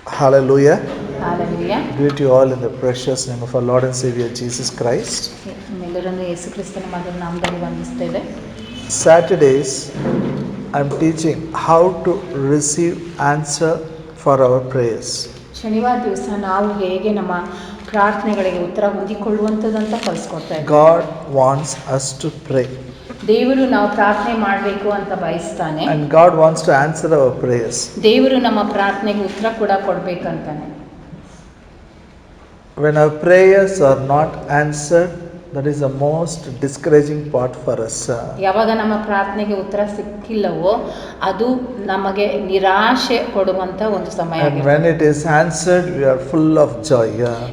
Hallelujah. Hallelujah. Greet you all in the precious name of our Lord and Savior Jesus Christ. ನಿಮ್ಮೆಲ್ಲರನ್ನು ಯೇಸು ಕ್ರಿಸ್ತನ ಮಗನ ನಾಮದಲ್ಲಿ ವಂದಿಸ್ತೇವೆ. Saturdays, I'm teaching how to receive answer for our prayers. ಶನಿವಾರ ದಿವಸ ನಾವು ಹೇಗೆ ನಮ್ಮ ಪ್ರಾರ್ಥನೆಗಳಿಗೆ ಉತ್ತರ ಹೊಂದಿಕೊಳ್ಳುವಂಥದ್ದಂತ ಕಲಿಸ್ಕೊಡ್ತಾ ಇದ್ದೀವಿ. God wants us to pray. ದೇವರು ನಾವು ಪ್ರಾರ್ಥನೆ ಮಾಡಬೇಕು ಅಂತ ಬಯಸ್ತಾನೆ. And God wants to answer our prayers. ದೇವರು ನಮ್ಮ ಪ್ರಾರ್ಥನೆಗೆ ಉತ್ತರ ಕೂಡ ಕೊಡಬೇಕಂತಾನೆ. When our prayers are not answered, that is the most discouraging part for us. ಯಾವಾಗ ನಮ್ಮ ಪ್ರಾರ್ಥನೆಗೆ ಉತ್ತರ ಸಿಕ್ಕಿಲ್ಲವೋ ಅದು ನಮಗೆ ನಿರಾಶೆ ಕೊಡುವಂತ ಒಂದು ಸಮಯ. And when it is answered, we are full of joy.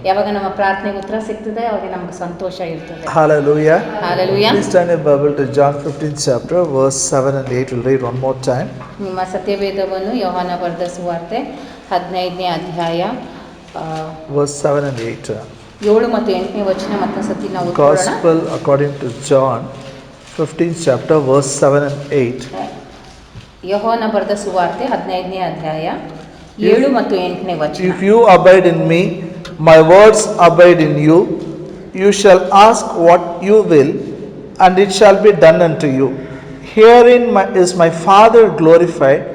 ಯಾವಾಗ ನಮ್ಮ ಪ್ರಾರ್ಥನೆಗೆ ಉತ್ತರ ಸಿಗ್ತದೆ ಅವಾಗ ನಮಗೆ ಸಂತೋಷ ಇರ್ತದೆ. Hallelujah. Hallelujah. Please turn your Bible to John 15th chapter, verse 7 and 8. We'll read one more time. ನಿಮ್ಮ ಸತ್ಯವೇದವನ್ನು ಯೋಹಾನ ಬರೆದ ಸುವಾರ್ತೆ 15ನೇ ಅಧ್ಯಾಯ verse 7 and 8. 7 ಮತ್ತು 8ನೇ ವಚನ ಮತ್ತೆ ಸತಿ ನಾವು ಓದೋಣ. Gospel according to John 15th chapter, verse 7 and 8. ಯೋಹಾನ ಬರೆದ ಸುವಾರ್ತೆ 15ನೇ ಅಧ್ಯಾಯ 7 ಮತ್ತು 8ನೇ ವಚನ. If you abide in me, my words abide in you, you shall ask what you will, and it shall be done unto you. Herein is my Father glorified,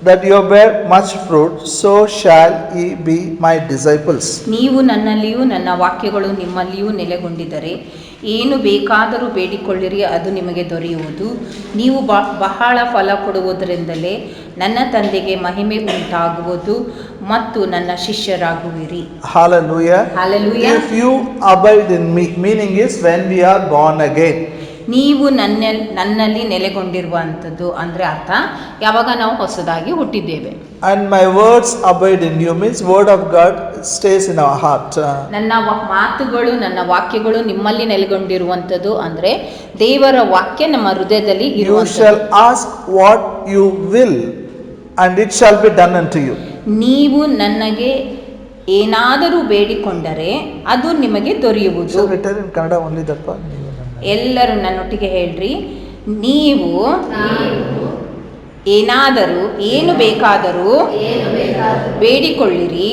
that you bear much fruit, so shall ye be my disciples. ನೀವು ನನ್ನಲ್ಲಿಯೂ ನನ್ನ ವಾಕ್ಯಗಳು ನಿಮ್ಮಲ್ಲಿಯೂ ನೆಲೆಗೊಂಡಿದ್ದರೆ ಏನು ಬೇಕಾದರೂ ಬೇಡಿಕೊಳ್ಳಿರಿ, ಅದು ನಿಮಗೆ ದೊರೆಯುವುದು. ನೀವು ಬಹಳ ಫಲ ಕೊಡುವುದರಿಂದಲೇ ನನ್ನ ತಂದೆಗೆ ಮಹಿಮೆ ಉಂಟಾಗುವುದು ಮತ್ತು ನನ್ನ ಶಿಷ್ಯರಾಗುವಿರಿ. Hallelujah. Hallelujah. If you abide in me, meaning is when we are born again. ನೀವು ನನ್ನಲ್ಲಿ ನೆಲೆಗೊಂಡಿರುವಂಥದ್ದು ಅಂದರೆ ಅರ್ಥ ಯಾವಾಗ ನಾವು ಹೊಸದಾಗಿ ಹುಟ್ಟಿದ್ದೇವೆ. And my words abide in you means word of God stays in our heart. ನನ್ನ ಮಾತುಗಳು ನನ್ನ ವಾಕ್ಯಗಳು ನಿಮ್ಮಲ್ಲಿ ನೆಲೆಗೊಂಡಿರುವಂಥದ್ದು ಅಂದರೆ ದೇವರ ವಾಕ್ಯ ನಮ್ಮ ಹೃದಯದಲ್ಲಿ ಇರುವಂಥದ್ದು. You shall ask what you will, and it shall be done unto you. ನೀವು ನನಗೆ ಏನಾದರೂ ಬೇಡಿಕೊಂಡರೆ ಅದು ನಿಮಗೆ ದೊರೆಯುವುದು. So written in Kannada only that part. ಎಲ್ಲರೂ ನನ್ನೊಟ್ಟಿಗೆ ಹೇಳ್ರಿ. ನೀವು ಏನಾದರೂ ಏನು ಬೇಕಾದರೂ ಬೇಡಿಕೊಳ್ಳಿರಿ,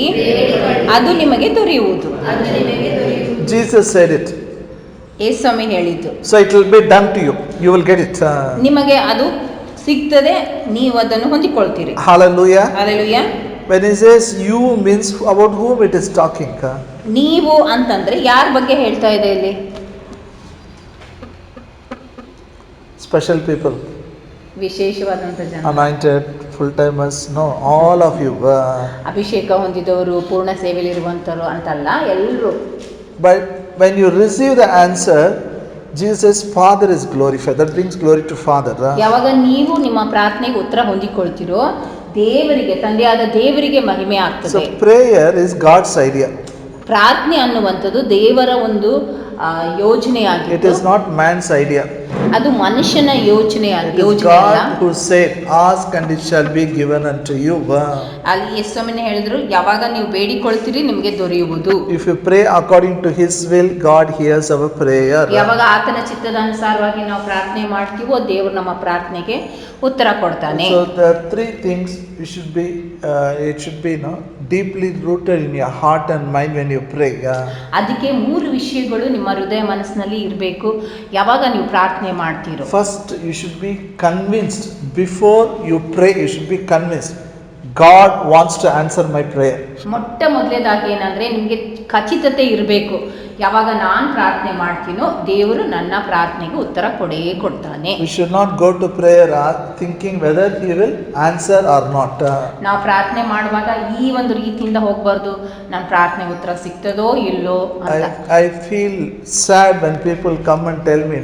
ಅದು ನಿಮಗೆ ದೊರೆಯುವುದು. Jesus said it. ಯೇಸುಸ್ವಾಮಿ ಹೇಳಿದ್ದು. So it will be done to you. You will get it. ನಿಮಗೆ ಅದು ಸಿಗ್ತದೆ, ನೀವು ಅದನ್ನು ಹೊಂದಿಕೊಳ್ತೀರಿ. Hallelujah. Hallelujah. When he says you means about whom it is talking. ನೀವು ಅಂತಂದ್ರೆ ಯಾರ ಬಗ್ಗೆ ಹೇಳ್ತಾ ಇದೆ ಇಲ್ಲಿ? Special people. ವಿಶೇಷವಾದಂತ ಜನ. Anointed, full timers. No, all of you. ಅಭಿಷೇಕ ಹೊಂದಿದವರು, ಪೂರ್ಣ ಸೇವೆಯಲ್ಲಿರುವಂತರು ಅಂತಲ್ಲ, ಎಲ್ಲರೂ. But when you receive the answer, Jesus' Father is glorified. That brings glory to Father. ಯಾವಾಗ ನೀವು ನಿಮ್ಮ ಪ್ರಾರ್ಥನೆಗೆ ಉತ್ತರ ಹೊಂದಿಕೊಳ್ತಿರೋ ದೇವರಿಗೆ, ತಂದೆಯಾದ ದೇವರಿಗೆ ಮಹಿಮೆ ಆಗ್ತದೆ. So prayer is God's idea. ಪ್ರಾರ್ಥನೆ ಅನ್ನುವಂಥದ್ದು ದೇವರ ಒಂದು ಯೋಜನೆಯಾಗಿದೆ. It is not man's idea. ಅದು ಮನುಷ್ಯನ ಯೋಜನೆ It is God who said, ask and it shall be given unto you. ಅಲ್ಲಿ ಯೇಸುಸ್ವಾಮಿ ಹೇಳಿದ್ರು, ಯಾವಾಗ ನೀವು ಬೇಡಿಕೊಳ್ತೀರಿ ನಿಮಗೆ ದೊರೆಯುವುದು. If you pray according to His will, God hears our prayer. ಯಾವಾಗ ಆತನ ಚಿತ್ತದ ಅನುಸಾರವಾಗಿ ನಾವು ಪ್ರಾರ್ಥನೆ ಮಾಡ್ತೀವೋ ದೇವರು ನಮ್ಮ ಪ್ರಾರ್ಥನೆಗೆ ಉತ್ತರ ಕೊಡ್ತಾನೆ. So the three things you should be, it should be deeply rooted in your heart and mind when you pray. ಅದಕ್ಕೆ 3 ವಿಷಯಗಳು ನಿಮ್ಮ ಹೃದಯ ಮನಸ್ಸಿನಲ್ಲಿ ಇರಬೇಕು ಯಾವಾಗ ನೀವು ಪ್ರಾರ್ಥನೆ ಮಾಡ್ತೀರೋ. First, you should be convinced before you pray. You should be convinced God wants to answer my prayer. ಮೊಟ್ಟ ಮೊದಲೇದಾಗಿ ಏನಂದ್ರೆ ನಿಮಗೆ ಖಚಿತತೆ ಇರಬೇಕು, ಯಾವಾಗ ನಾನು ಪ್ರಾರ್ಥನೆ ಮಾಡ್ತೀನೋ ದೇವರು ನನ್ನ ಪ್ರಾರ್ಥನೆಗೆ ಉತ್ತರ ಕೊಡ್ತಾನೆ. We should not go to prayer thinking whether He will answer or not. ನಾವು ಪ್ರಾರ್ಥನೆ ಮಾಡುವಾಗ ಈ ಒಂದು ರೀತಿಯಿಂದ ಹೋಗಬಾರ್ದು, ನನ್ನ ಪ್ರಾರ್ಥನೆಗೆ ಉತ್ತರ ಸಿಗ್ತದೋ ಇಲ್ಲೋ ಅಂತ. I feel sad when people come and tell me,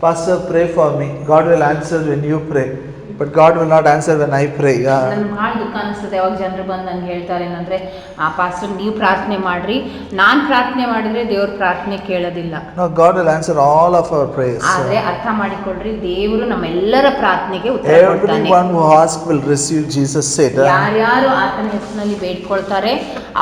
Pastor, pray for me. God will answer when you pray, but God will not answer when I pray. ನನಗೆ ಭಾಳ ದುಃಖ ಅನಿಸ್ತದೆ ಯಾವಾಗ ಜನರು ಬಂದು ನಂಗೆ ಹೇಳ್ತಾರೆ ಏನಂದರೆ, ಪಾಸ್ಟರ್ ನೀವು ಪ್ರಾರ್ಥನೆ ಮಾಡ್ರಿ, ನಾನು ಪ್ರಾರ್ಥನೆ ಮಾಡಿದರೆ ದೇವ್ರ ಪ್ರಾರ್ಥನೆ ಕೇಳೋದಿಲ್ಲ. No, God will answer all of our prayers. ಆದರೆ ಅರ್ಥ ಮಾಡಿಕೊಳ್ಳ್ರಿ, ದೇವರು ನಮ್ಮೆಲ್ಲರ ಪ್ರಾರ್ಥನೆಗೆ ಉತ್ತರ ಕೊಡ್ತಾನೆ. Everyone who asks will receive, Jesus said. ಯಾರ್ಯಾರು ಆತನ ಹೆಸರಿನಲ್ಲಿ ಬೇಡ್ಕೊಳ್ತಾರೆ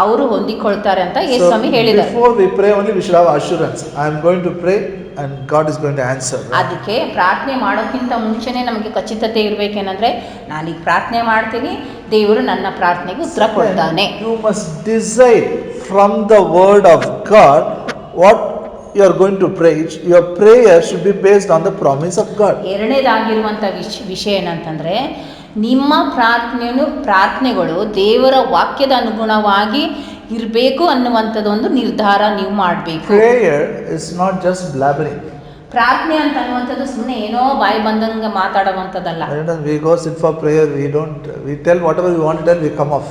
ಅವರು ಹೊಂದಿಕೊಳ್ತಾರೆ ಅಂತ ಯೇಸುಸ್ವಾಮಿ ಹೇಳಿದ್ದಾರೆ. Before we pray only we should have assurance. I am going to pray and God is going to answer. ಅದಕ್ಕೆ ಪ್ರಾರ್ಥನೆ ಮಾಡೋಕ್ಕಿಂತ ಮುಂಚೆನೇ ನಮಗೆ ಖಚಿತತೆ ಇರಬೇಕೇನಂದ್ರೆ, ನಾನೀಗ ಪ್ರಾರ್ಥನೆ ಮಾಡ್ತೀನಿ, ದೇವರು ನನ್ನ ಪ್ರಾರ್ಥನೆಗೆ ಉತ್ತರ ಕೊಡ್ತಾನೆ. You must decide from the word of God what you are going to pray. Your prayer should be based on the promise of God. ಎರಡನೇದಾಗಿರುವಂಥ ವಿಷಯ ಏನಂತಂದರೆ, ನಿಮ್ಮ ಪ್ರಾರ್ಥನೆಗಳು ದೇವರ ವಾಕ್ಯದ ಅನುಗುಣವಾಗಿ ಇರಬೇಕು ಅನ್ನುವಂಥದ್ದು ಒಂದು ನಿರ್ಧಾರ ನೀವು ಮಾಡಬೇಕು. Prayer is not just blabbering. ಪ್ರಾರ್ಥನೆ ಅಂತ ಅನ್ನುವಂಥದ್ದು ಸುಮ್ಮನೆ ಏನೋ ಬಾಯಿ ಬಂದಂಗೆ ಮಾತಾಡುವಂಥದ್ದಲ್ಲ. We go sit for prayer, we tell whatever we want to tell, we come off.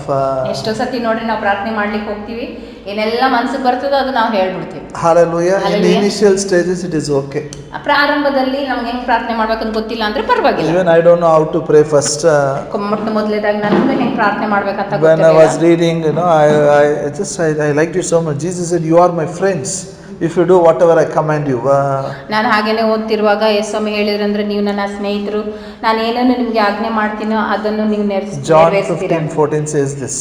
ಎಷ್ಟೋ ಸತಿ ನೋಡ್ರಿ ನಾವು ಪ್ರಾರ್ಥನೆ ಮಾಡ್ಲಿಕ್ಕೆ ಹೋಗ್ತೀವಿ, ಏನೆಲ್ಲ ಮನಸ್ಸಿಗೆ ಬರ್ತದೋ ಅದು ನಾವು ಹೇಳ್ಬಿಡ್ತೀವಿ. Hallelujah. In the initial stages it is okay. ಪ್ರಾರಂಭದಲ್ಲಿ ನಮ್ಗೆ ಹೆಂಗ್ ಪ್ರಾರ್ಥನೆ ಮಾಡ್ಬೇಕಂತ ಗೊತ್ತಿಲ್ಲ ಅಂದ್ರೆ ಪರವಾಗಿಲ್ಲ. Even I don't know how to pray first. ಮೊದಲೇದಾಗ ನನಗೆ ಹೆಂಗ್ ಪ್ರಾರ್ಥನೆ ಮಾಡ್ಬೇಕಂತ ಗೊತ್ತಿಲ್ಲ. When I was reading, I liked it so much. Jesus said, "You are my friends if you do whatever I command you." ನಾನು ಹಾಗೇನೆ ಓದ್ತಿರುವಾಗ ಯೇಸು ಹೇಳಿದ್ರಂದ್ರೆ, ನೀವು ನನ್ನ ಸ್ನೇಹಿತರು, ನಾನು ಏನನ್ನು ನಿಮಗೆ ಆಜ್ಞೆ ಮಾಡ್ತೀನೋ ಅದನ್ನು ನೀವು ನೆರವೇರಿಸ್ತೀರಾ. John 15:14 says this.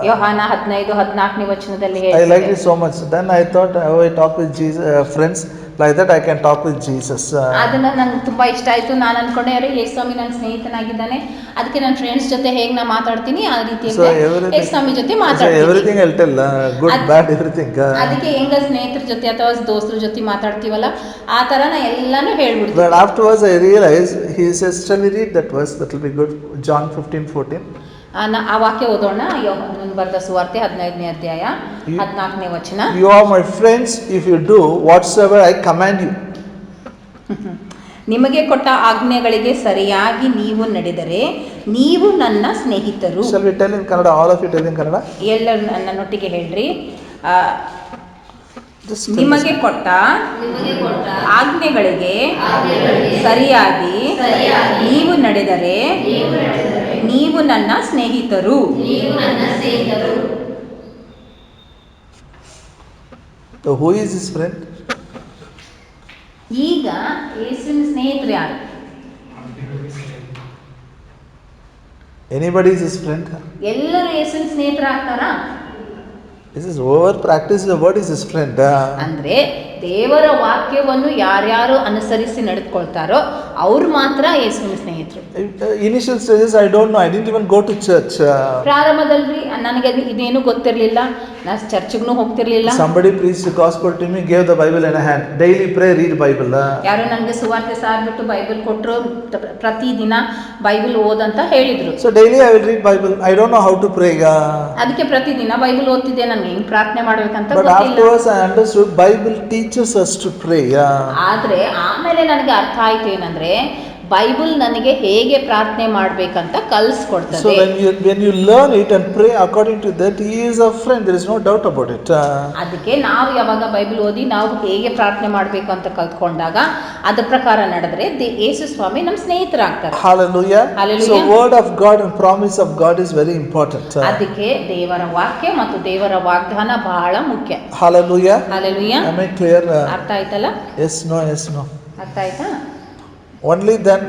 ಯೋಹಾನ 15:14 ವಚನದಲ್ಲಿ I liked it so much. Then I thought, how I talk with Jesus, friends like that I can talk with Jesus. ಅದನ್ನ ನನಗೆ ತುಂಬಾ ಇಷ್ಟ ಆಯ್ತು. ನಾನು ಅನ್ಕೊಂಡೆ, ಅರೆ ಯೇಸು ಸ್ವಾಮಿ ನನ್ನ ಸ್ನೇಹಿತನಾಗಿದ್ದಾನೆ, ಅದಕ್ಕೆ ನನ್ನ ಫ್ರೆಂಡ್ಸ್ ಜೊತೆ ಹೇಗೆ ನಾ ಮಾತಾಡ್ತೀನಿ ಆ ರೀತಿಯಲ್ಲಿ ಯೇಸು ಸ್ವಾಮಿ ಜೊತೆ ಮಾತಾಡ್ತೀನಿ. Everything I'll tell, good bad everything. ಅದಕ್ಕೆ ಹೆಂಗ ಸ್ನೇಹಿತರ ಜೊತೆ ಅಥವಾ ದೋಸ್ತರ ಜೊತೆ ಮಾತಾಡ್ತೀವಲ್ಲ ಆ ತರ ನಾ ಎಲ್ಲಾನು ಹೇಳ್ಬಿಡ್ತೀನಿ. But afterwards I realized, he says, shall we read that verse? That will be good. John 15:14. ಆ ವಾಕ್ಯ ಓದೋಣ. ಯೋಹಾನನ ಬರೆದ ಸುವಾರ್ತೆ 15ನೇ ಅಧ್ಯಾಯ 14ನೇ ವಚನ. You are my friends if you do whatsoever I command you. ನಿಮಗೆ ಕೊಟ್ಟ ಆಜ್ಞೆಗಳಿಗೆ ಸರಿಯಾಗಿ ನೀವು ನಡೆದರೆ ನೀವು ನನ್ನ ಸ್ನೇಹಿತರು. Shall we tell in Kannada? All of you tell in Kannada. ಎಲ್ಲರೂ ನನ್ನೊಟ್ಟಿಗೆ ಹೇಳ್ರಿ. ನಿಮಗೆ ಕೊಟ್ಟ ಆಜ್ಞೆಗಳಿಗೆ ಸರಿಯಾಗಿ ನೀವು ನಡೆದರೆ ನೀವು ನನ್ನ ಸ್ನೇಹಿತರು. So who is his friend? ಈಗ ಯೇಸುವಿನ ಸ್ನೇಹಿತರು ಯಾರು? Anybody is his friend? ಎಲ್ಲರೂ ಯೇಸುವಿನ ಸ್ನೇಹಿತರಾಗ್ತಾರಾ? This is over practice the word is his friend. ಅಂದ್ರೆ ದೇವರ ವಾಕ್ಯವನ್ನು ಯಾರ್ಯಾರು ಅನುಸರಿಸಿ ನಡೆದುಕೊಳ್ತಾರೋ ಅವ್ರು ಮಾತ್ರ ಯೇಸುವಿನ ಸ್ನೇಹಿತರು. Initial stages I don't know, I didn't even go to church. ಪ್ರಾರಂಭದಲ್ಲಿ ನನಗೆ ಇದೇನು ಗೊತ್ತಿರಲಿಲ್ಲ, ನಾನು ಚರ್ಚ್ಗೂ ಹೋಗ್ತಿರ್ಲಿಲ್ಲ. Somebody preached the gospel to me, gave the Bible in a hand. Daily pray, read Bible. ಯಾರು ನನಗೆ ಸುವಾರ್ತೆ ಸಾರ್ಬಿಟ್ಟು ಬೈಬಲ್ ಕೊಟ್ಟರು, ಪ್ರತಿದಿನ ಬೈಬಲ್ ಓದಂತ ಹೇಳಿದ್ರು. So daily I will read Bible. I don't know how to pray. ಅದಕ್ಕೆ ಪ್ರತಿದಿನ ಬೈಬಲ್ ಓದ್ತಿದ್ದೆ, ನನಗೆ ಹೆಂಗ್ ಪ್ರಾರ್ಥನೆ ಮಾಡ್ಬೇಕಂತ But afterwards I understood Bible teaches us to pray. ಆದ್ರೆ ಆಮೇಲೆ ನನಗೆ ಅರ್ಥ ಆಯ್ತು ಏನಂದ್ರೆ ಬೈಬಲ್ ನನಗೆ ಹೇಗೆ ಪ್ರಾರ್ಥನೆ ಮಾಡ್ಬೇಕಂತ ಕಲಿಸ್ಕೊಡ್ತದೆ. So when you learn it and pray according to that, he is a friend, there is no doubt about it. ಅದಕ್ಕೆ ನಾವು ಯಾವಾಗ ಬೈಬಲ್ ಓದಿ ನಾವು ಹೇಗೆ ಪ್ರಾರ್ಥನೆ ಮಾಡಬೇಕು ಅಂತ ಕಲ್ತ್ಕೊಂಡಾಗ ಅದ್ರ ಪ್ರಕಾರ ನಡೆದ್ರೆ ಯೇಸು ಸ್ವಾಮಿ ನಮ್ಮ ಸ್ನೇಹಿತರಾಗ್ತಾರೆ. Hallelujah. So word of God and promise of God is very important. ಅದಕ್ಕೆ ದೇವರ ವಾಕ್ಯ ಮತ್ತು ದೇವರ ವಾಗ್ದಾನ ಬಹಳ ಮುಖ್ಯ. Hallelujah. Hallelujah. Am I clear? ಅರ್ಥ ಆಯ್ತಲ್ಲ? Yes, no. ಅರ್ಥ ಆಯ್ತಾ? Only then,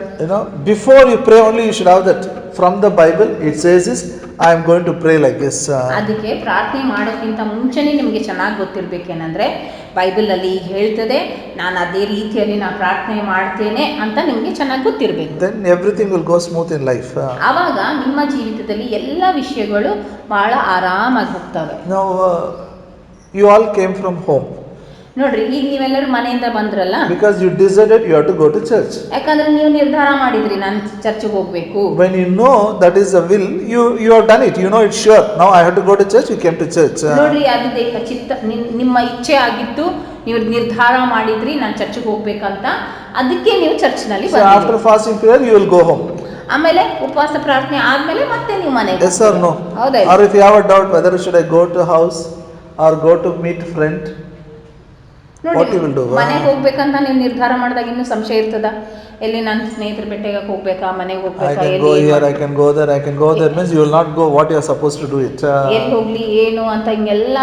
before you pray only you should have that. From the Bible it says is, I am going to pray like this. ಅದಕ್ಕೆ ಪ್ರಾರ್ಥನೆ ಮಾಡೋಕ್ಕಿಂತ ಮುಂಚೆನೇ ನಿಮಗೆ ಚೆನ್ನಾಗಿ ಗೊತ್ತಿರಬೇಕೇನಂದ್ರೆ ಬೈಬಲ್ ಅಲ್ಲಿ ಹೇಳ್ತದೆ, ನಾನು ಅದೇ ರೀತಿಯಲ್ಲಿ ನಾನು ಪ್ರಾರ್ಥನೆ ಮಾಡ್ತೇನೆ ಅಂತ ನಿಮಗೆ ಚೆನ್ನಾಗಿ ಗೊತ್ತಿರಬೇಕು. Then everything will go smooth in life. ಆವಾಗ ನಿಮ್ಮ ಜೀವಿತದಲ್ಲಿ ಎಲ್ಲ ವಿಷಯಗಳು ಬಹಳ ಆರಾಮಾಗಿ ಹೋಗ್ತವೆ. Now you all came from home. ನೋಡ್ರಿ, ಈಗ ನೀವೆಲ್ಲರೂ ಮನೆಯಿಂದ ಬಂದ್ರಲ್ಲ, because you decided you have to go to church. ಯಾಕಂದ್ರೆ ನೀವು ನಿರ್ಧಾರ ಮಾಡಿದ್ರಿ ನಾನು ಚರ್ಚ್ಗೆ ಹೋಗ್ಬೇಕು. When you know that is the will, you have done it. You know it's sure. Now I have to go to church. You came to church. ನೋಡ್ರಿ, ಅದು ನಿಮ್ಮ ಇಚ್ಛೆ ಆಗಿತ್ತು, ನೀವು ನಿರ್ಧಾರ ಮಾಡಿದ್ರಿ ನಾನು ಚರ್ಚ್ಗೆ ಹೋಗ್ಬೇಕಂತ, ಅದಕ್ಕೆ ನೀವು ಚರ್ಚ್ನಲ್ಲಿ ಬಂದ್ರಿ. So after fasting prayer you will go home. ಆಮೇಲೆ ಉಪವಾಸ ಪ್ರಾರ್ಥನೆ ಆದ್ಮೇಲೆ ಮತ್ತೆ ನೀವು ಮನೆಗೆ. Yes or no? ಹೌದಾ? Or if you have a doubt whether should I go to house or go to meet friend, what you will do? ಮನೆಗೆ ಹೋಗ್ಬೇಕಂತ ನೀವು ನಿರ್ಧಾರ ಮಾಡಿದಾಗ ಇನ್ನೂ ಸಂಶಯ ಇರ್ತದ, ಎಲ್ಲಿ ನನ್ನ ಸ್ನೇಹಿತರ ಬೆಟ್ಟೆಗೆ ಹೋಗ್ಬೇಕಾ, ಮನೆಗೆ ಹೋಗ್ಬೇಕಾ, I can go here, I can go there means you will not go what you are supposed to do it. ಎಲ್ಲಿ ಹೋಗ್ಲಿ ಏನು ಅಂತ ಹಿಂಗೆಲ್ಲ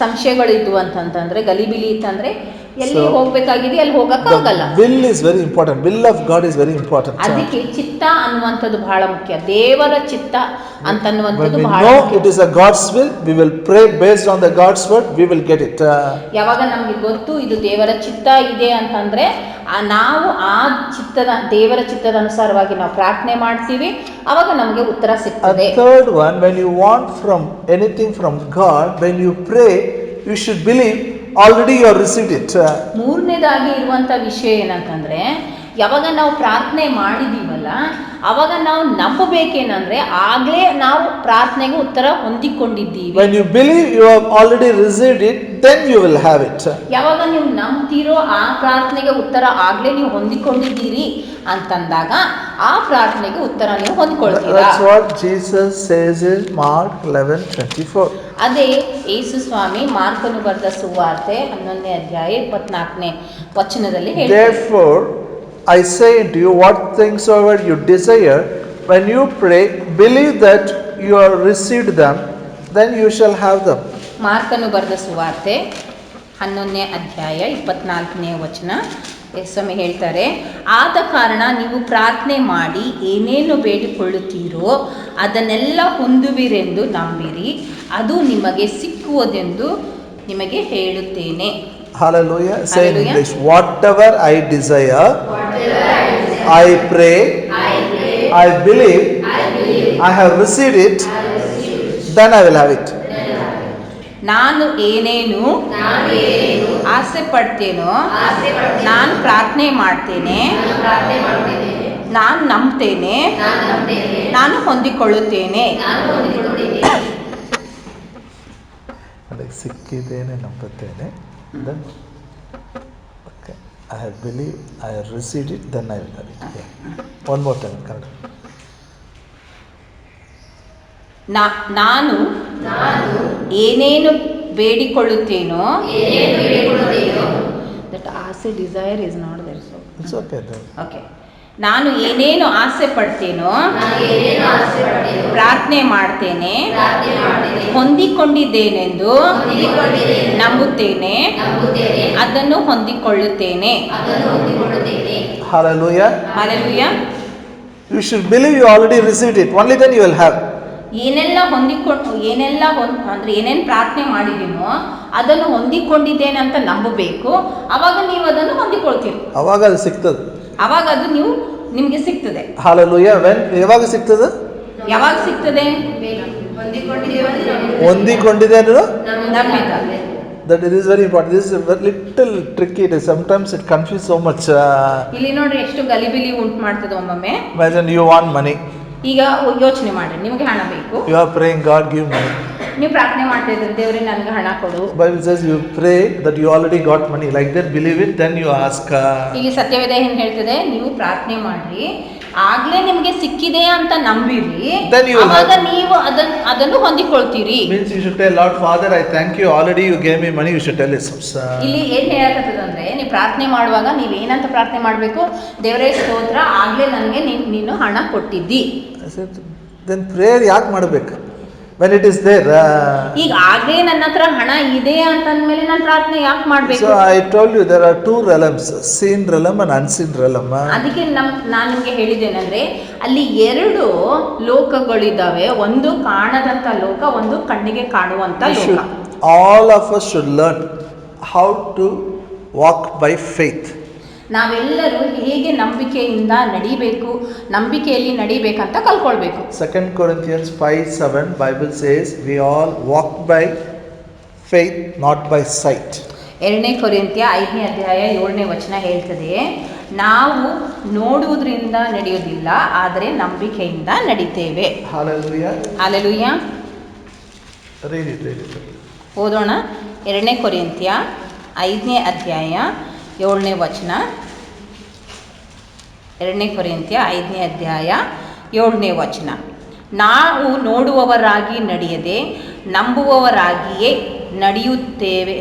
ಸಂಶಯಗಳು ಇದ್ವು ಅಂತಂದ್ರೆ, ಗಲಿಬಿಲಿ ಇತ್ತಂದ್ರೆ ಎಲ್ಲಿ ಹೋಗ್ಬೇಕಾಗಿದೆ ಅಲ್ಲಿ ಹೋಗಕ್ಕಾಗಲ್ಲ. Will is very important. Will of God is very important. ಅದಕ್ಕೆ ಚಿತ್ತ ಅನ್ನುವಂಥದ್ದು ಬಹಳ ಮುಖ್ಯ. ದೇವರ ಚಿತ್ತ ಅಂತನ್ನುವಂಥದ್ದು When we ಬಹಳ know ಮುಖ್ಯ. it is a God's will, we will pray based on the God's word, we will get it. ಯಾವಾಗ ನಮ್ಗೆ ಗೊತ್ತು ಇದು ದೇವರ ಚಿತ್ತ ಇದೆ ಅಂತಂದ್ರೆ ನಾವು ಆ ದೇವರ ಚಿತ್ತದ ಅನುಸಾರವಾಗಿ ನಾವು ಪ್ರಾರ್ಥನೆ ಮಾಡ್ತೀವಿ, ಅವಾಗ ನಮಗೆ ಉತ್ತರ ಸಿಗ್ತದೆ. A third one, when you want from anything from God, when you pray, you should believe already you have received it. ಮೂರನೇದಾಗಿ ಇರುವಂತ ವಿಷಯ ಏನಂತಂದ್ರೆ, ಯಾವಾಗ ನಾವು ಪ್ರಾರ್ಥನೆ ಮಾಡಿದೀವಲ್ಲ ಅವಾಗ ನಾವು ನಂಬಬೇಕೇನಂದ್ರೆ ಆಗ್ಲೇ ನಾವು ಪ್ರಾರ್ಥನೆಗೆ ಉತ್ತರ ಹೊಂದಿಕೊಂಡಿದ್ದೀವಿ. When you believe you have already received it, then you will have it. ಯಾವಾಗ ನೀವು ನಂಬ್ತಿರೋ ಆ ಪ್ರಾರ್ಥನೆಗೆ ಉತ್ತರ ಆಗ್ಲೇ ನೀವು ಹೊಂದಿಕೊಂಡಿದ್ದೀರಿ ಅಂತಂದಾಗ ಆ ಪ್ರಾರ್ಥನೆಗೆ ಉತ್ತರ ನೀವು ಹೊಂದಿಕೊಳ್ತೀರಾ. That's what Jesus says in Mark 11:24. ಅದೇ ಯೇಸು ಸ್ವಾಮಿ ಮಾರ್ಕನು ಬರೆದ ಸುವಾರ್ತೆ 11ನೇ ಅಧ್ಯಾಯ 24ನೇ ವಚನದಲ್ಲಿ ಹೇಳ್ತಾರೆ. Therefore I say unto you, what things soever you desire, when you pray, believe that you have received them, then you shall have them. ಮಾರ್ಕನು ಬರೆದ ಸುವಾರ್ತೆ 11ನೇ ಅಧ್ಯಾಯ 24ನೇ ವಚನ ಸ್ವಾಮಿ ಹೇಳ್ತಾರೆ, ಆದ ಕಾರಣ ನೀವು ಪ್ರಾರ್ಥನೆ ಮಾಡಿ ಏನೇನು ಬೇಡಿಕೊಳ್ಳುತ್ತೀರೋ ಅದನ್ನೆಲ್ಲ ಹೊಂದುವಿರೆಂದು ನಂಬಿರಿ, ಅದು ನಿಮಗೆ ಸಿಕ್ಕುವುದೆಂದು ನಿಮಗೆ ಹೇಳುತ್ತೇನೆ. Hallelujah. Say in English, whatever I desire, I pray, I believe, I have received it, then I will have it. ನಾನು ಏನೇನು ಆಸೆ ಪಡ್ತೇನೋ ನಾನು ಪ್ರಾರ್ಥನೆ ಮಾಡ್ತೇನೆ, ನಾನು ನಂಬ್ತೇನೆ, ನಾನು ಹೊಂದಿಕೊಳ್ಳುತ್ತೇನೆ. ಸಿಕ್ಕಿದ್ದೇನೆ, ನಂಬುತ್ತೇನೆ, then okay, I have believed, I have received it, then I will have it. Yeah. One more time, Kannada. ನಾನು ಏನೇನು ಬೇಡಿಕೊಳ್ಳುತ್ತೇನೋ, that ಆಸೆ desire is not there, so It's okay then. okay. ನಾನು ಏನೇನು ಆಸೆ ಪಡ್ತೇನೋ, ಪ್ರಾರ್ಥನೆ ಮಾಡ್ತೇನೆ, ಹೊಂದಿಕೊಂಡಿದ್ದೇನೆಂದು ನಂಬುತ್ತೇನೆ, ಅದನ್ನು ಹೊಂದಿಕೊಳ್ಳುತ್ತೇನೆ. Hallelujah. Hallelujah. You should believe you already received it, only then you will have. ಏನೆಲ್ಲ ಅಂದ್ರೆ ಏನೇನು ಪ್ರಾರ್ಥನೆ ಮಾಡಿದೀನೋ ಅದನ್ನು ಹೊಂದಿಕೊಂಡಿದ್ದೇನೆ ಅಂತ ನಂಬಬೇಕು, ಅವಾಗ ನೀವು ಅದನ್ನು ಹೊಂದಿಕೊಳ್ತೀರಿ, ಅವಾಗ ಅದು ಸಿಗ್ತದೆ, ಅವಾಗ ಅದು ನಿಮಗೆ ಸಿಗ್ತದೆ. Hallelujah. ಯಾವಾಗ ಸಿಗ್ತದೆ? ಯಾವಾಗ ಸಿಗ್ತದೆ? ಹೊಂದಿಕೊಂಡಿದೆ ಅನ್ನೋದು ನಂಬಿದ. That it is very important. This is a little tricky. It is sometimes it confuses so much. ಇಲ್ಲಿ ನೋಡ್ರಿ ಎಷ್ಟು ಗಲಿಬಿಲಿ ಉಂಟು ಮಾಡ್ತದೆ ಒಮ್ಮೊಮ್ಮೆ. Imagine you want money. ಈಗ ಯೋಚನೆ ಮಾಡ್ರಿ, ನಿಮಗೆ ಹಣ ಬೇಕು, You are praying, God give money. ನೀವು ಪ್ರಾರ್ಥನೆ ಮಾಡ್ತಾ ಇದ್ರೆ ದೇವರೇ ನನಗೆ ಹಣ ಕೊಡು. Bible says you pray that you already got money. Like that, believe it, then you ask. ಇಲ್ಲಿ ಸತ್ಯವೇದ ಏನ್ ಹೇಳ್ತದೆ, ನೀವು ಪ್ರಾರ್ಥನೆ ಮಾಡ್ರಿ, ಆಗ್ಲೇ ನಿಮಗೆ ಸಿಕ್ಕಿದೆ ಅಂತ ನಂಬಿರಿ, ಅವಾಗ ನೀವು ಅದನ್ನು ಹೊಂದಿಕೊಳ್ತೀರಿ. Means you should tell Lord Father, I thank you, already you gave me money. You should tell it. ಇಲ್ಲಿ ಏನ್ ಹೇಳಕತ್ತದಂದ್ರೆ, ನೀವು ಪ್ರಾರ್ಥನೆ ಮಾಡುವಾಗ ನೀವು ಏನಂತ ಪ್ರಾರ್ಥನೆ ಮಾಡಬೇಕು, ದೇವರೇ ಸ್ತೋತ್ರ, ಆಗ್ಲೇ ನನಗೆ ನೀನು ಹಣ ಕೊಟ್ಟಿದ್ದಿ. Then prayer ಯಾಕೆ ಮಾಡಬೇಕು? When it is there. ಈಗ ಆಗ್ಲೇ ನನ್ನ ಹತ್ರ ಹಣ ಇದೆ ಅಂತಂದ್ಮೇಲೆ ನಾನು ಪ್ರಾರ್ಥನೆ ಯಾಕೆ ಮಾಡಬೇಕು? So I told you there are two realms, seen realm and unseen realm. ಅದಕ್ಕೆ ನಾನು ನಿಮಗೆ ಹೇಳಿದ್ದೇನೆಂದ್ರೆ ಅಲ್ಲಿ ಎರಡು ಲೋಕಗಳಿದ್ದಾವೆ, ಒಂದು ಕಾಣದಂತ ಲೋಕ, ಒಂದು ಕಣ್ಣಿಗೆ ಕಾಣುವಂತ ಲೋಕ. All of us should learn how to walk by faith. ನಾವೆಲ್ಲರೂ ಹೇಗೆ ನಂಬಿಕೆಯಿಂದ ನಡಿಬೇಕು, ನಂಬಿಕೆಯಲ್ಲಿ ನಡಿಬೇಕಂತ ಕಲ್ಕೊಳ್ಬೇಕು. 2 Corinthians 5:7 Bible says we all walk by faith, not by sight. 2 ಕೊರಿಂಥ್ಯ 5ನೇ ಅಧ್ಯಾಯ 7ನೇ ವಚನ ಹೇಳ್ತದೆ, ನಾವು ನೋಡುವುದರಿಂದ ನಡೆಯೋದಿಲ್ಲ, ಆದರೆ ನಂಬಿಕೆಯಿಂದ ನಡಿತೇವೆ. Hallelujah. Hallelujah. Read it. ಓದೋಣ. 2 ಕೊರಿಂಥ್ಯ 5ನೇ ಅಧ್ಯಾಯ 7ನೇ ವಚನ. 2 ಕೊರಿಂಥ್ಯ 5ನೇ ಅಧ್ಯಾಯ 7ನೇ ವಚನ. ನಾವು ನೋಡುವವರಾಗಿ ನಡೆಯದೆ ನಂಬುವವರಾಗಿಯೇ ನಡೆಯುತ್ತೇವೆ.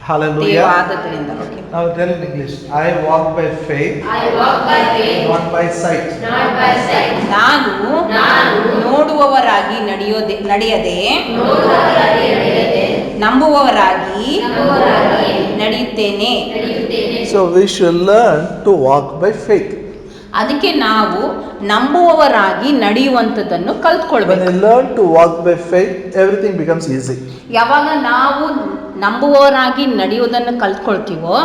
Hallelujah. ಆದದರಿಂದ Now tell in English. I walk by faith. Not by sight. ನಾನು ನೋಡುವವರಾಗಿ ನಡೆಯದೆ ನಂಬುವವರಾಗಿ ನಡೆಯುತ್ತೇನೆ. So we should learn to walk by faith. ಅದಕ್ಕೆ ನಾವು ನಂಬುವವರಾಗಿ ನಡೆಯುವಂಥದ್ದನ್ನು When ಕಲ್ತ್ಕೊಳ್ಬೇಕು. you learn to walk by faith, everything becomes easy. ಯಾವಾಗ ನಾವು ನಂಬುವವರಾಗಿ ನಡೆಯುವುದನ್ನು ಕಲ್ತ್ಕೊಳ್ತೀವೋ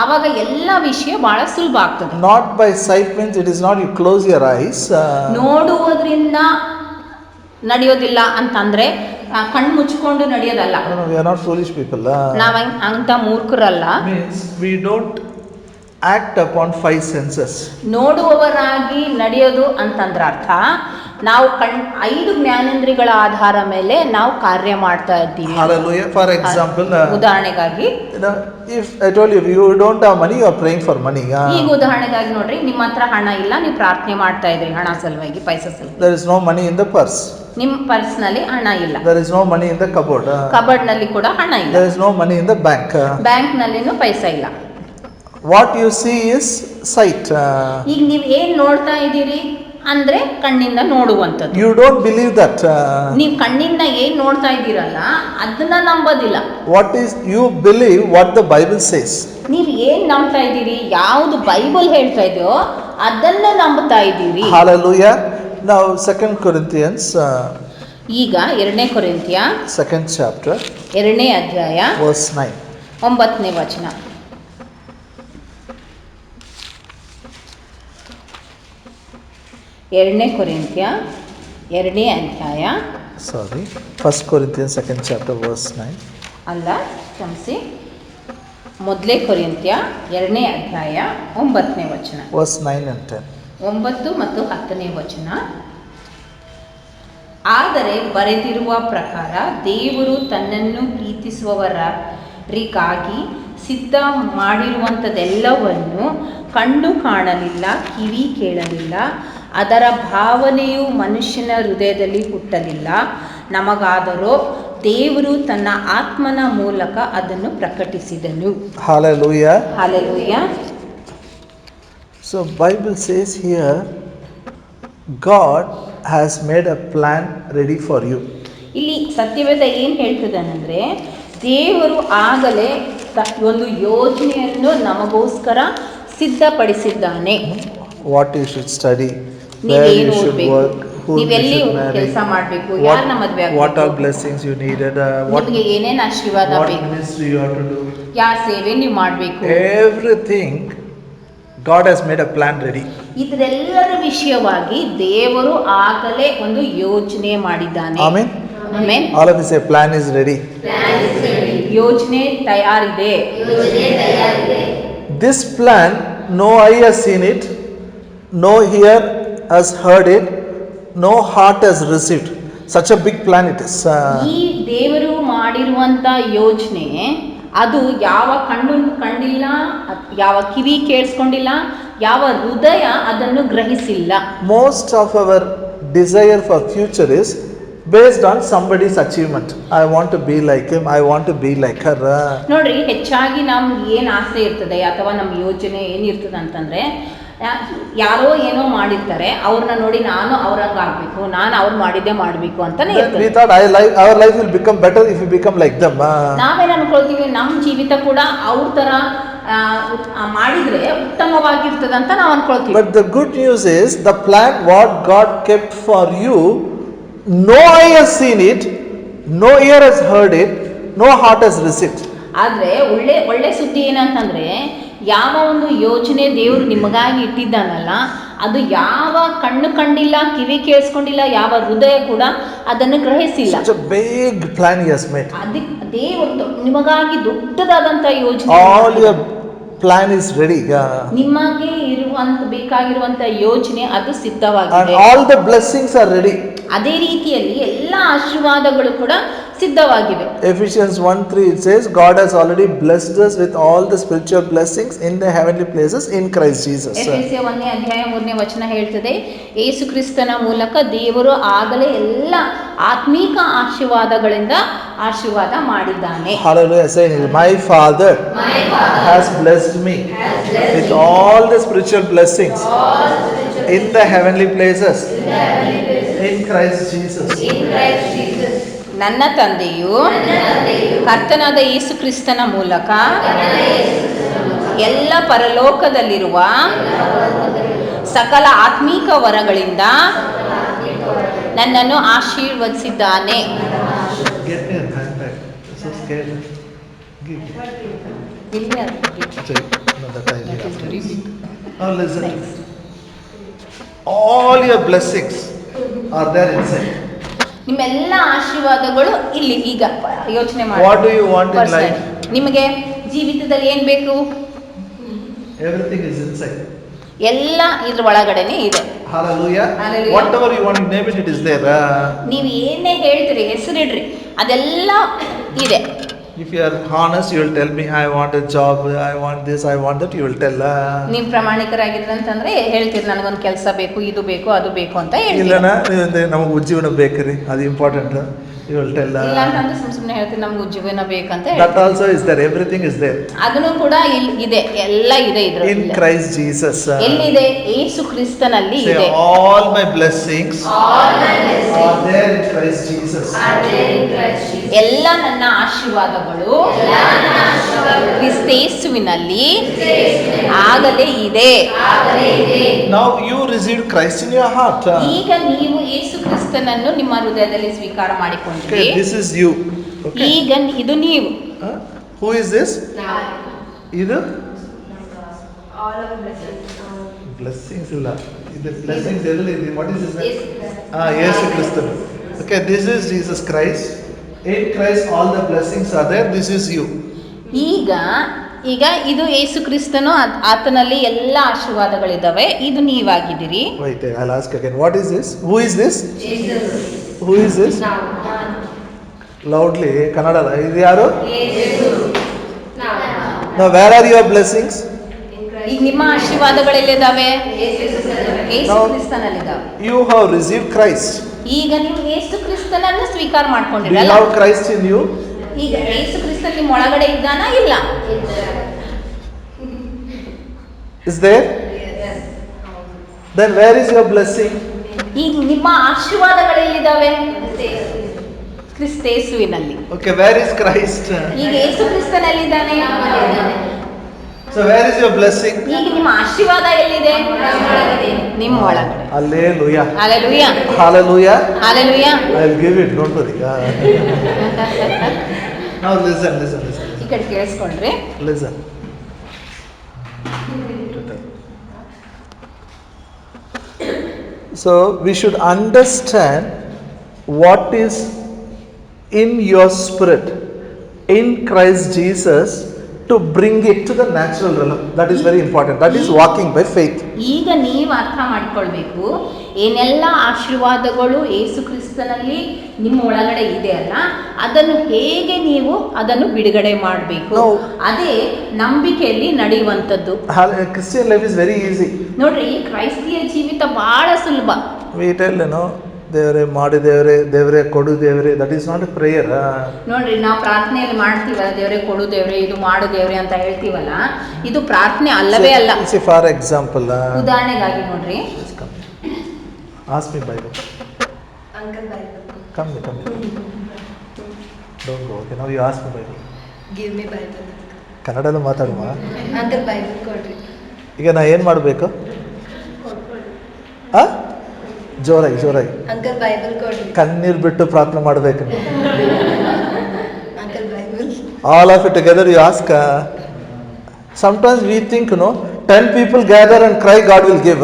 ಆವಾಗ ಎಲ್ಲ ವಿಷಯ ಬಹಳ ಸುಲಭ ಆಗ್ತದೆ. Not by sight means it is not you close your eyes. ನೋಡುವುದರಿಂದ ನಡೆಯೋದಿಲ್ಲ ಅಂತಂದ್ರೆ ಕಣ್ಣು ಮುಚ್ಕೊಂಡು ನಡೆಯೋದಲ್ಲ. No, we are not foolish people. ನಾವು ಅಂತ ಮೂರ್ಖರಲ್ಲ. Means we don't act upon five senses. ನೋಡುವವರಾಗಿ ನಡೆಯೋದು ಅಂತಂದ್ರ ಅರ್ಥ ನಾವು 5 ಜ್ಞಾನೇಂದ್ರಿಯಗಳ ಆಧಾರ ಮೇಲೆ ನಾವು ಕಾರ್ಯ ಮಾಡ್ತಾ ಇದ್ದೀವಿ. Hallelujah. For example, ಉದಾಹರಣೆಗಾಗಿ if I told you you don't have money, you are praying for money. ಈಗ ಉದಾಹರಣೆಗಾಗಿ ನೋಡ್ರಿ, ನಿಮ್ಮ ಹತ್ರ ಹಣ ಇಲ್ಲ, ನೀವು ಪ್ರಾರ್ಥನೆ ಮಾಡ್ತಾ ಇದ್ರಿ ಹಣ ಸಲುವಾಗಿ, ಪೈಸಾ ಸಲುವಾಗಿ. There is no money in the purse. ನಿಮ್ಮ ಪರ್ಸ್ ನಲ್ಲಿ ಹಣ ಇಲ್ಲ. There is no money in the cupboard. Cupboard ನಲ್ಲಿ ಕೂಡ ಹಣ ಇಲ್ಲ. There is no money in the bank. Bank ನಲ್ಲಿನೂ ಪೈಸಾ ಇಲ್ಲ. What you see is sight. ಈಗ ನೀವು ಏನ್ ನೋಡ್ತಾ ಇದ್ದೀರಿ ಅಂದ್ರೆ ಕಣ್ಣಿಂದ ನೋಡುವಂಥದ್ದು. You don't believe that. ನೀವು ಕಣ್ಣಿಂದ ಏನ್ ನೋಡ್ತಾ ಇದ್ದೀರಲ್ಲ ಅದನ್ನ ನಂಬೋದಿಲ್ಲ. What is you believe what the Bible says. ನೀವು ಏನ್ ನಂಬ್ತಾ ಇದ್ದೀರಿ, ಯಾವುದು ಬೈಬಲ್ ಹೇಳ್ತಾ ಇದೆಯೋ ಅದನ್ನ ನಂಬ್ತಾ ಇದ್ದೀರಿ. Hallelujah. Now 2 Corinthians ಈಗ 2 ಕೊರಿಂಥಿಯ 2nd chapter 2ನೇ ಅಧ್ಯಾಯ verse 9. 9ನೇ ವಚನ. 2 ಕೊರಿಂಥಿಯ 2ನೇ ಅಧ್ಯಾಯ, Sorry, 1 Corinthians 2nd chapter verse 9. ಅಲ್ಲ ಕ್ಷಮಿಸಿ, 1 ಕೊರಿಂಥಿಯ 2ನೇ ಅಧ್ಯಾಯ 9ನೇ ವಚನ. Verse 9 and 10. 9 ಮತ್ತು 10ನೇ ವಚನ. ಆದರೆ ಬರೆದಿರುವ ಪ್ರಕಾರ ದೇವರು ತನ್ನನ್ನು ಪ್ರೀತಿಸುವವರಿಗಾಗಿ ಸಿದ್ಧ ಮಾಡಿರುವಂಥದ್ದೆಲ್ಲವನ್ನು ಕಣ್ಣು ಕಾಣಲಿಲ್ಲ, ಕಿವಿ ಕೇಳಲಿಲ್ಲ, ಅದರ ಭಾವನೆಯು ಮನುಷ್ಯನ ಹೃದಯದಲ್ಲಿ ಹುಟ್ಟಲಿಲ್ಲ. ನಮಗಾದರೋ ದೇವರು ತನ್ನ ಆತ್ಮನ ಮೂಲಕ ಅದನ್ನು ಪ್ರಕಟಿಸಿದನು. Hallelujah. Hallelujah. So Bible says here, God has made a plan ready for you. ಇಲ್ಲಿ ಸತ್ಯವೇದ ಏನು ಹೇಳ್ತದನಂದ್ರೆ ದೇವರು ಆಗಲೇ ಒಂದು ಯೋಜನೆಯನ್ನು ನಮಗೋಸ್ಕರ ಸಿದ್ಧಪಡಿಸಿದ್ದಾನೆ. What you should study, where ನೀವೇನು you should ಓದಬೇಕು, work, whom you ನೀವೆಲ್ಲಿ should marry, ಕೆಲಸ ಮಾಡಬೇಕು, ಯಾರನ್ನ ಮದುವೆ what are ಆಗಬೇಕು, blessings you needed, what ನಿಮಗೆ ಏನೇನು ಆಶೀರ್ವಾದ ಬೇಕು, ministry you have to do. ಯಾವ ಸೇವೆ ನೀವು ಮಾಡಬೇಕು, Everything God has made a plan ready. ಇದರೆಲ್ಲರ ವಿಷಯವಾಗಿ ದೇವರು ಆಗಲೇ ಒಂದು ಯೋಜನೆ ಮಾಡಿದ್ದಾನೆ. Amen. Amen. All of you say plan is ready. ಯೋಜನೆ ತಯಾರಿದೆ. This plan, no eye has seen it, no ear has heard it, no heart has received. Such a big plan it is. ಈ ದೇವರು ಮಾಡಿರುವಂತ ಯೋಜನೆ ಅದು ಯಾವ ಕಣ್ಣು ಕಂಡಿಲ್ಲ, ಯಾವ ಕಿವಿ ಕೇಳಿಸ್ಕೊಂಡಿಲ್ಲ, ಯಾವ ಹೃದಯ ಅದನ್ನು ಗ್ರಹಿಸಿಲ್ಲ. Most of our desire for future is based on somebody's achievement. I want to be like him, I want to be like her. ನೋಡ್ರಿ, ಹೆಚ್ಚಾಗಿ ನಮ್ಗೆ ಏನು ಆಸೆ ಇರ್ತದೆ ಅಥವಾ ನಮ್ಮ ಯೋಜನೆ ಏನಿರ್ತದೆ ಅಂತಂದ್ರೆ ಯಾರೋ ಏನೋ ಮಾಡಿರ್ತಾರೆ, ಅವ್ರನ್ನ ನೋಡಿ ನಾನು ಅವ್ರಂಗ ಆಗ್ಬೇಕು, ನಾನು ಅವ್ರು ಮಾಡಿದ್ದೆ ಮಾಡಬೇಕು ಅಂತಾನೆ ಇರ್ತದೆ. We thought our life will become better if we become like them. ನಾವೇನು ಅನ್ಕೊಳ್ತೀವಿ, ನಮ್ಮ ಜೀವಿತ ಕೂಡ ಅವ್ರ ತರ ಮಾಡಿದ್ರೆ ಉತ್ತಮವಾಗಿರ್ತದೆ ಅಂತ ನಾವು ಅನ್ಕೊಳ್ತೀವಿ. But the good news is the plan what God kept for you, no eye has seen it, no ear has heard it, no heart has received. ಆದ್ರೆ ಒಳ್ಳೆ ಸುದ್ದಿ ಏನಂತಂದ್ರೆ ಯಾವ ಒಂದು ಯೋಜನೆ ದೇವರು ನಿಮಗಾಗಿ ಇಟ್ಟಿದ್ದಾನಲ್ಲ ಅದು ಯಾವ ಕಣ್ಣು ಕಂಡಿಲ್ಲ, ಕಿವಿ ಕೇಳಿಸ್ಕೊಂಡಿಲ್ಲ, ಯಾವ ಹೃದಯ ಕೂಡ ಅದನ್ನು ಗ್ರಹಿಸಿಲ್ಲ. Such a big plan he has made. ದೇವರು ನಿಮಗಾಗಿ ದೊಡ್ಡದಾದಂತ ಯೋಜನೆ. All your plan is ready. ನಿಮಗೆ ಬೇಕಾಗಿರುವಂತ ಯೋಜನೆ ಅದು And ಸಿದ್ಧವಾಗಿದೆ. all the blessings are ready. ಅದೇ ರೀತಿಯಲ್ಲಿ ಎಲ್ಲ ಆಶೀರ್ವಾದಗಳು ಕೂಡ ಸಿದ್ಧವಾಗಿವೆ. Ephesians 1:3 it says God has already blessed us with all the spiritual blessings in the heavenly places in Christ Jesus. ಎಫೆಸೀಯ 1ನೇ ಅಧ್ಯಾಯ 3ನೇ ವಚನ ಹೇಳ್ತದೆ, ಯೇಸು ಕ್ರಿಸ್ತನ ಮೂಲಕ ದೇವರು ಆಗಲೇ ಎಲ್ಲ ಆತ್ಮೀಕ ಆಶೀರ್ವಾದಗಳಿಂದ ಆಶೀರ್ವಾದ ಮಾಡಿದ್ದಾನೆ. Hallelujah. Say it. My Father has blessed me with all the spiritual blessings in the heavenly places in Christ Jesus. ನನ್ನ ತಂದೆಯು ಕರ್ತನಾದ ಯೇಸು ಕ್ರಿಸ್ತನ ಮೂಲಕ ಎಲ್ಲ ಪರಲೋಕದಲ್ಲಿರುವ ಸಕಲ ಆತ್ಮೀಕ ವರಗಳಿಂದ ನನ್ನನ್ನು ಆಶೀರ್ವದಿಸಿದ್ದಾನೆ. Get me a handbag. So scared. Give me. ಇಲ್ಲಿ Sorry. No, that I have. Now listen. All your blessings are there inside. ನಿಮ್ಮೆಲ್ಲ ಆಶೀರ್ವಾದಗಳು ಇಲ್ಲಿ ಈಗ ಯೋಚನೆ ಮಾಡಿ. What do you want in life? ನಿಮಗೆ ಜೀವಿತದಲ್ಲಿ ಏನ್ ಬೇಕು? Everything is inside. ಎಲ್ಲ ಇದ್ರ ಒಳಗಡೆನೆ ಇದೆ. Hallelujah. Hallelujah. Whatever you want to name it, it is there. ನೀವು ಏನೇ ಹೇಳ್ತೀರಿ, ಹೆಸರಿಡ್ರಿ, ಅದೆಲ್ಲ ಇದೆ. If you are honest, you will tell me, I want a job, I want this, I want that, you will tell. ನೀವು ಪ್ರಾಮಾಣಿಕರಾಗಿದ್ರೆ ಅಂತಂದ್ರೆ ಹೇಳ್ತೀರಿ, ನನಗೊಂದು ಕೆಲಸ ಬೇಕು, ಇದು ಬೇಕು, ಅದು ಬೇಕು ಅಂತ ಹೇಳ್ತೀರಿ. ಇಲ್ಲನ ನಮಗೆ ಉಜ್ಜೀವನ ಬೇಕ್ರಿ, ಅದು ಇಂಪಾರ್ಟೆಂಟ್. You will tell. ಇಲ್ಲ ಅಂತಂದ್ರೆ ಸುಮ್ಮನೆ ಹೇಳ್ತೀರಿ, ನಮ್ಗೆ ಉಜ್ಜೀವನ ಬೇಕಂತ That also is there. Everything is there. ಅದನ್ನು ಕೂಡ ಇದೆ, ಎಲ್ಲ ಇದೆ ಇದ್ರಲ್ಲಿ. In Christ Jesus. ಎಲ್ಲಿದೆ? ಯೇಸು ಕ್ರಿಸ್ತನಲ್ಲಿ Say, ಇದೆ. all my blessings are there in Christ Jesus. ಎಲ್ಲ ನನ್ನ ಆಶೀರ್ವಾದಗಳು ಕ್ರಿಸ್ತೇಸುವಿನಲ್ಲಿ ಆಗಲೇ ಇದೆ. Now you received Christ in your heart. ಈಗ ನೀವು ಯೇಸು ಕ್ರಿಸ್ತನನ್ನು ನಿಮ್ಮ ಹೃದಯದಲ್ಲಿ ಸ್ವೀಕಾರ ಮಾಡಿಕೊಂಡ್ರಿ. Okay, this is you. Okay. ಈಗ ಇದು ನೀವು. Who is this? ಇದು blessings ಇಲ್ಲ. ಇದು blessings ಎಲ್ಲಿ ಇದೆ? What is his name? ಯೇಸು ಕ್ರಿಸ್ತನು. Okay, this is Jesus Christ. In Christ all the blessings are there. This is you. ಈಗ ಇದು ಯೇಸು ಕ್ರಿಸ್ತನು, ಆತನಲ್ಲಿ ಎಲ್ಲ ಆಶೀರ್ವಾದಗಳಿದ್ದಾವೆ. ಇದು ನೀವಾಗಿದ್ದೀರಿ. Wait, I'll ask again. What is this? Who is this? Jesus. Who is this? Loudly, Kannada. Idu yaru? Now, where are your blessings? ಈಗ ನಿಮ್ಮ ಆಶೀರ್ವಾದಗಳೆಲ್ಲಿದ್ದಾವೆ? ಯೇಸು ಕ್ರಿಸ್ತನಲ್ಲಿದ್ದಾವೆ. You have received Christ. ಈಗ ನೀವು ಯೇಸು ಕ್ರಿಸ್ತನನ್ನು ಸ್ವೀಕಾರ Do you ಮಾಡ್ಕೊಂಡಿರಲ್ಲ. have Christ in you? ಈಗ ಯೇಸು ಕ್ರಿಸ್ತ ನಿಮ್ಮ ಒಳಗಡೆ ಇದ್ದಾನ? ಇಲ್ಲ. Is there? Then where is your blessing? ಈಗ ನಿಮ್ಮ ಆಶೀರ್ವಾದಗಳೆಲ್ಲಿದ್ದಾವೆ? ಕ್ರಿಸ್ತೇಸುವಿನಲ್ಲಿ. Okay, where is Christ? ಈಗ ಯೇಸು ಕ್ರಿಸ್ತನಲ್ಲಿದ್ದಾನೆ. So where is your blessing? ಈಗ ನಿಮ್ಮ ಆಶೀರ್ವಾದ ಎಲ್ಲಿದೆ? ನಿಮ್ಮ ಒಳಗಡೆ. Hallelujah. Hallelujah. Hallelujah. Hallelujah. I'll give it, don't worry. Now listen. ಈ ಕಡೆ ಕೇಳಿಸ್ಕೊಂಡ್ರಿ. Listen. So we should understand what is in your spirit in Christ Jesus to bring it to the natural realm. That is very important. That is walking by faith. ಈಗ ನೀವು ಅರ್ಥ ಮಾಡಿಕೊಳ್ಬೇಕು, ಏನೆಲ್ಲ ಆಶೀರ್ವಾದಗಳು ಯೇಸು ಕ್ರಿಸ್ತನಲ್ಲಿ ನಿಮ್ಮ ಒಳಗಡೆ ಇದೆ ಅಲ್ಲ, ಅದನ್ನು ಹೇಗೆ ನೀವು ಅದನ್ನು ಬಿಡುಗಡೆ ಮಾಡಬೇಕು. ಅದೇ ನಂಬಿಕೆಯಲ್ಲಿ ನಡೆಯುವಂಥದ್ದು. Christian life is very easy. ನೋಡ್ರಿ, ಕ್ರೈಸ್ತಿಯ ಜೀವಿತ ಬಹಳ ಸುಲಭ. We tell, ದೇವರೇ ಮಾಡಿ ದೇವರೇ ಕೊಡು ದೇವರೇ, that is not A prayer. ನೋಡ್ರಿ, ನಾವು ಪ್ರಾರ್ಥನೆಯಲ್ಲಿ ಮಾಡ್ತೀವಲ್ಲ, ದೇವರೇ ಕೊಡು ದೇವರೇ, ಇದು ಮಾಡು ದೇವರೇ ಅಂತ ಹೇಳ್ತೀವಲ್ಲ, ಇದು ಪ್ರಾರ್ಥನೆ ಅಲ್ಲವೇ ಅಲ್ಲ. ಫಾರ್ ಎಕ್ಸಾಂಪಲ್, ಉದಾಹರಣೆಗಾಗಿ ನೋಡ್ರಿ, ask me Bible. Come. Don't go. Okay, now you ask me Bible. Give me Bible. ಕನ್ನಡದಲ್ಲಿ ಮಾತಾಡುವ. Uncle Bible ಕೊಡ್ರಿ. ಈಗ ನಾ ಏನು ಮಾಡಬೇಕು? ಜೋರಾಗಿ Uncle Bible ಕೊಡ್ರಿ. ಕಣ್ಣೀರು ಬಿಟ್ಟು ಪ್ರಾರ್ಥನೆ ಮಾಡಬೇಕು. Uncle Bible. All of it together you ask. Sometimes we think, 10 people gather and cry, God will give.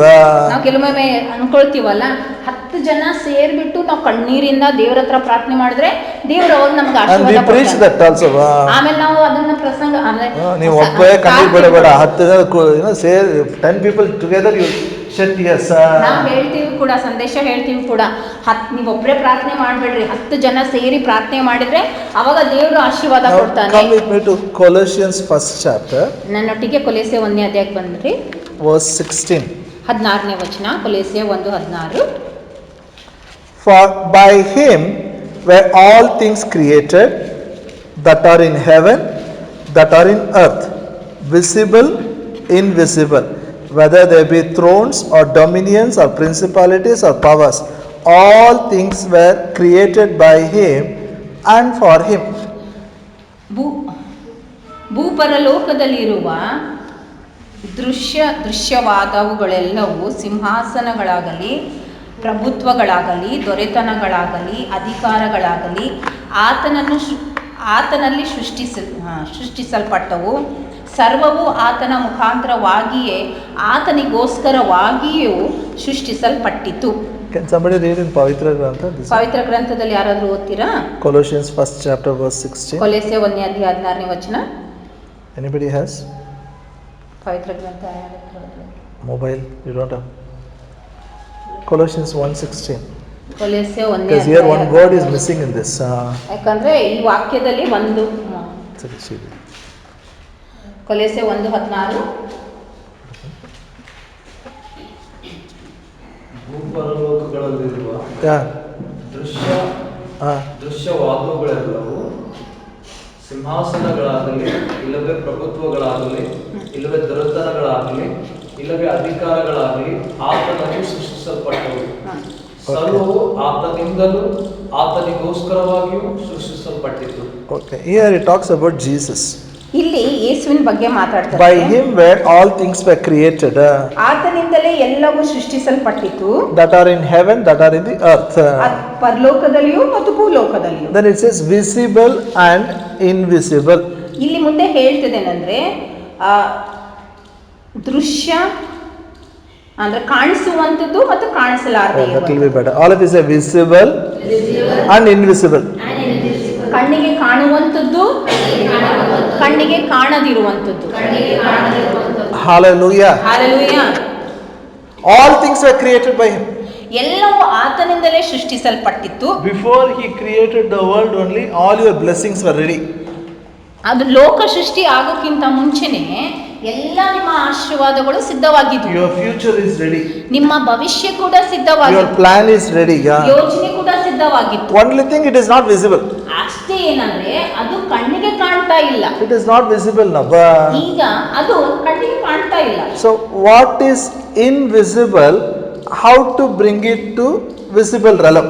ನಾವು ಕೆಲವೊಮ್ಮೆ ಅನ್ಕೊಳ್ತೀವಲ್ಲ, 10 ಜನ ಸೇರ್ಬಿಟ್ಟು ನಾವು ಕಣ್ಣೀರಿಂದ ದೇವರ ಹತ್ರ ಪ್ರಾರ್ಥನೆ ಮಾಡಿದ್ರೆ ದೇವರು ಅವಾಗ ನಮ್ಗೆ ಆಶೀರ್ವಾದ ಕೊಡ್ತಾರೆ. ಆಮೇಲೆ ನಾವು ಅದನ್ನ ಪ್ರಸಂಗ ನೀವು ಒಬ್ಬೇ ಕಣ್ಣೀರು ಬಿಡಬೇಡ, 10 people together you shed tears. ನಾವು ಹೇಳ್ತೀವಿ ಕೂಡ, ಸಂದೇಶ ಹೇಳ್ತೀವಿ ಕೂಡ, ನೀವು ಒಬ್ಬರೇ ಪ್ರಾರ್ಥನೆ ಮಾಡಬೇಡ್ರಿ, 10 ಜನ ಸೇರಿ ಪ್ರಾರ್ಥನೆ ಮಾಡಿದ್ರೆ ಅವಾಗ ದೇವರು ಆಶೀರ್ವಾದ ಕೊಡ್ತಾನೆ. Come with me to Colossians 1st chapter. ನನ್ನೊಟ್ಟಿಗೆ ಕೊಲೊಸ್ಸೆ 1ನೇ ಅಧ್ಯಾಯಕ್ಕೆ ಬಂದ್ರಿ. Verse 16. 16ನೇ ವಚನ, ಕೊಲೊಸ್ಸೆ 1:16. For by him were all things created that are in heaven, that are in earth, visible, invisible, whether they be thrones or dominions or principalities or powers. All things were created by him and for him. ಭೂಪರಲೋಕದಲ್ಲಿರುವ ದೃಶ್ಯವಾದವುಗಳೆಲ್ಲವೂ ಸಿಂಹಾಸನಗಳಾಗಲಿ, ಪ್ರಭುತ್ವಗಳಾಗಲಿ, ದೊರೆತನಗಳಾಗಲಿ, ಅಧಿಕಾರಗಳಾಗಲಿ ಆತನಲ್ಲಿ ಸೃಷ್ಟಿಸಲ್ಪಟ್ಟವು. ಸರ್ವವು ಆತನ ಮುಖಾಂತರವಾಗಿಯೇ ಆತನಿಗೋಸ್ಕರವಾಗಿಯೂ ಸೃಷ್ಟಿಸಲ್ಪಟ್ಟಿತು. Can somebody read in Pavitra Grantha? ಪವಿತ್ರ ಗ್ರಂಥದಲ್ಲಿ ಯಾರಾದರೂ ಓದ್ತೀರಾ? Colossians 1st chapter verse 16. ಕೊಲೊಸ್ಸೆ 1ನೇ ಅಧ್ಯಾಯ 16ನೇ ವಚನ. Anybody has? ಪವಿತ್ರ ಗ್ರಂಥ ಯಾರು? Mobile? You don't have? Colossians 1:16. ಕೊಲೊಸ್ಸೆ 1ನೇ Because here one word is missing in this. ಯಾಕಂದ್ರೆ ಈ ವಾಕ್ಯದಲ್ಲಿ ಒಂದು ಕೊಲೊಸ್ಸೆ 1:16 ಭೂಪರಲೋಕಗಳಲ್ಲಿರುವ ದೃಶ್ಯವಾದಗಳೆಲ್ಲವೂ ಸಿಂಹಾಸನಗಳಾಗಲಿ, ಇಲ್ಲವೇ ಪ್ರಭುತ್ವಗಳಾಗಲಿ, ಇಲ್ಲವೇ ದೊರೆತನಗಳಾಗಲಿ, ಇಲ್ಲವೇ ಅಧಿಕಾರಗಳಾಗಲಿ ಆತನಲ್ಲಿ ಸೃಷ್ಟಿಸಲ್ಪಟ್ಟವು. ಸರ್ವವು ಆತನಿಂದಲೂ ಆತನಿಗೋಸ್ಕರವಾಗಿಯೂ ಸೃಷ್ಟಿಸಲ್ಪಟ್ಟಿತು. Okay, here it talks about Jesus. ಇಲ್ಲಿ ಯೇಸುವಿನ ಬಗ್ಗೆ ಮಾತಾಡ್ತಾರೆ. By him were all things were created. ಆತನಿಂದಲೇ ಎಲ್ಲವೂ ಸೃಷ್ಟಿಸಲ್ಪಟ್ಟಿತು. That are in heaven, that are in the earth. ಪರಲೋಕದಲ್ಲಿಯೂ ಮತ್ತು ಭೂಲೋಕದಲ್ಲಿಯೂ. Then it says visible and invisible. ಇಲ್ಲಿ ಮುಂದೆ ಹೇಳ್ತಿದ್ದೇನೆಂದ್ರೆ ದೃಶ್ಯ ಅಂದ್ರೆ ಕಾಣಿಸುವಂತದ್ದು ಮತ್ತು ಕಾಣಿಸಲಾರದೆ That will be better. All of you say visible and invisible. ಕಣ್ಣಿಗೆ ಕಾಣುವಂತದ್ದು, ಕಣ್ಣಿಗೆ ಕಾಣದಿರುವಂತದ್ದು. Hallelujah. Hallelujah. All things were created by him. ಎಲ್ಲವೂ ಆತನಿಂದಲೇ ಸೃಷ್ಟಿಸಲ್ಪಟ್ಟಿತ್ತು. Before he created the world only, all your blessings were ready. ಅದು ಲೋಕ ಸೃಷ್ಟಿ ಆಗೋಕ್ಕಿಂತ ಮುಂಚೆನೆ ಎಲ್ಲ ನಿಮ್ಮ ಆಶೀರ್ವಾದಗಳು ಸಿದ್ಧವಾಗಿದ್ವು. Your future is ready. ನಿಮ್ಮ ಭವಿಷ್ಯ ಕೂಡ ಸಿದ್ಧವಾಗಿತ್ತು. Your plan is ready. Yeah. ಯೋಜನೆ ಕೂಡ ಸಿದ್ಧವಾಗಿತ್ತು. Only thing, it is not visible. ಅಷ್ಟೇ ಏನಂದ್ರೆ ಅದು ಕಣ್ಣಿಗೆ ಕಾಣ್ತಾ ಇಲ್ಲ. It is not visible now. ಈಗ ಅದು ಕಣ್ಣಿಗೆ ಕಾಣ್ತಾ ಇಲ್ಲ. So what is invisible? How to bring it to visible realm?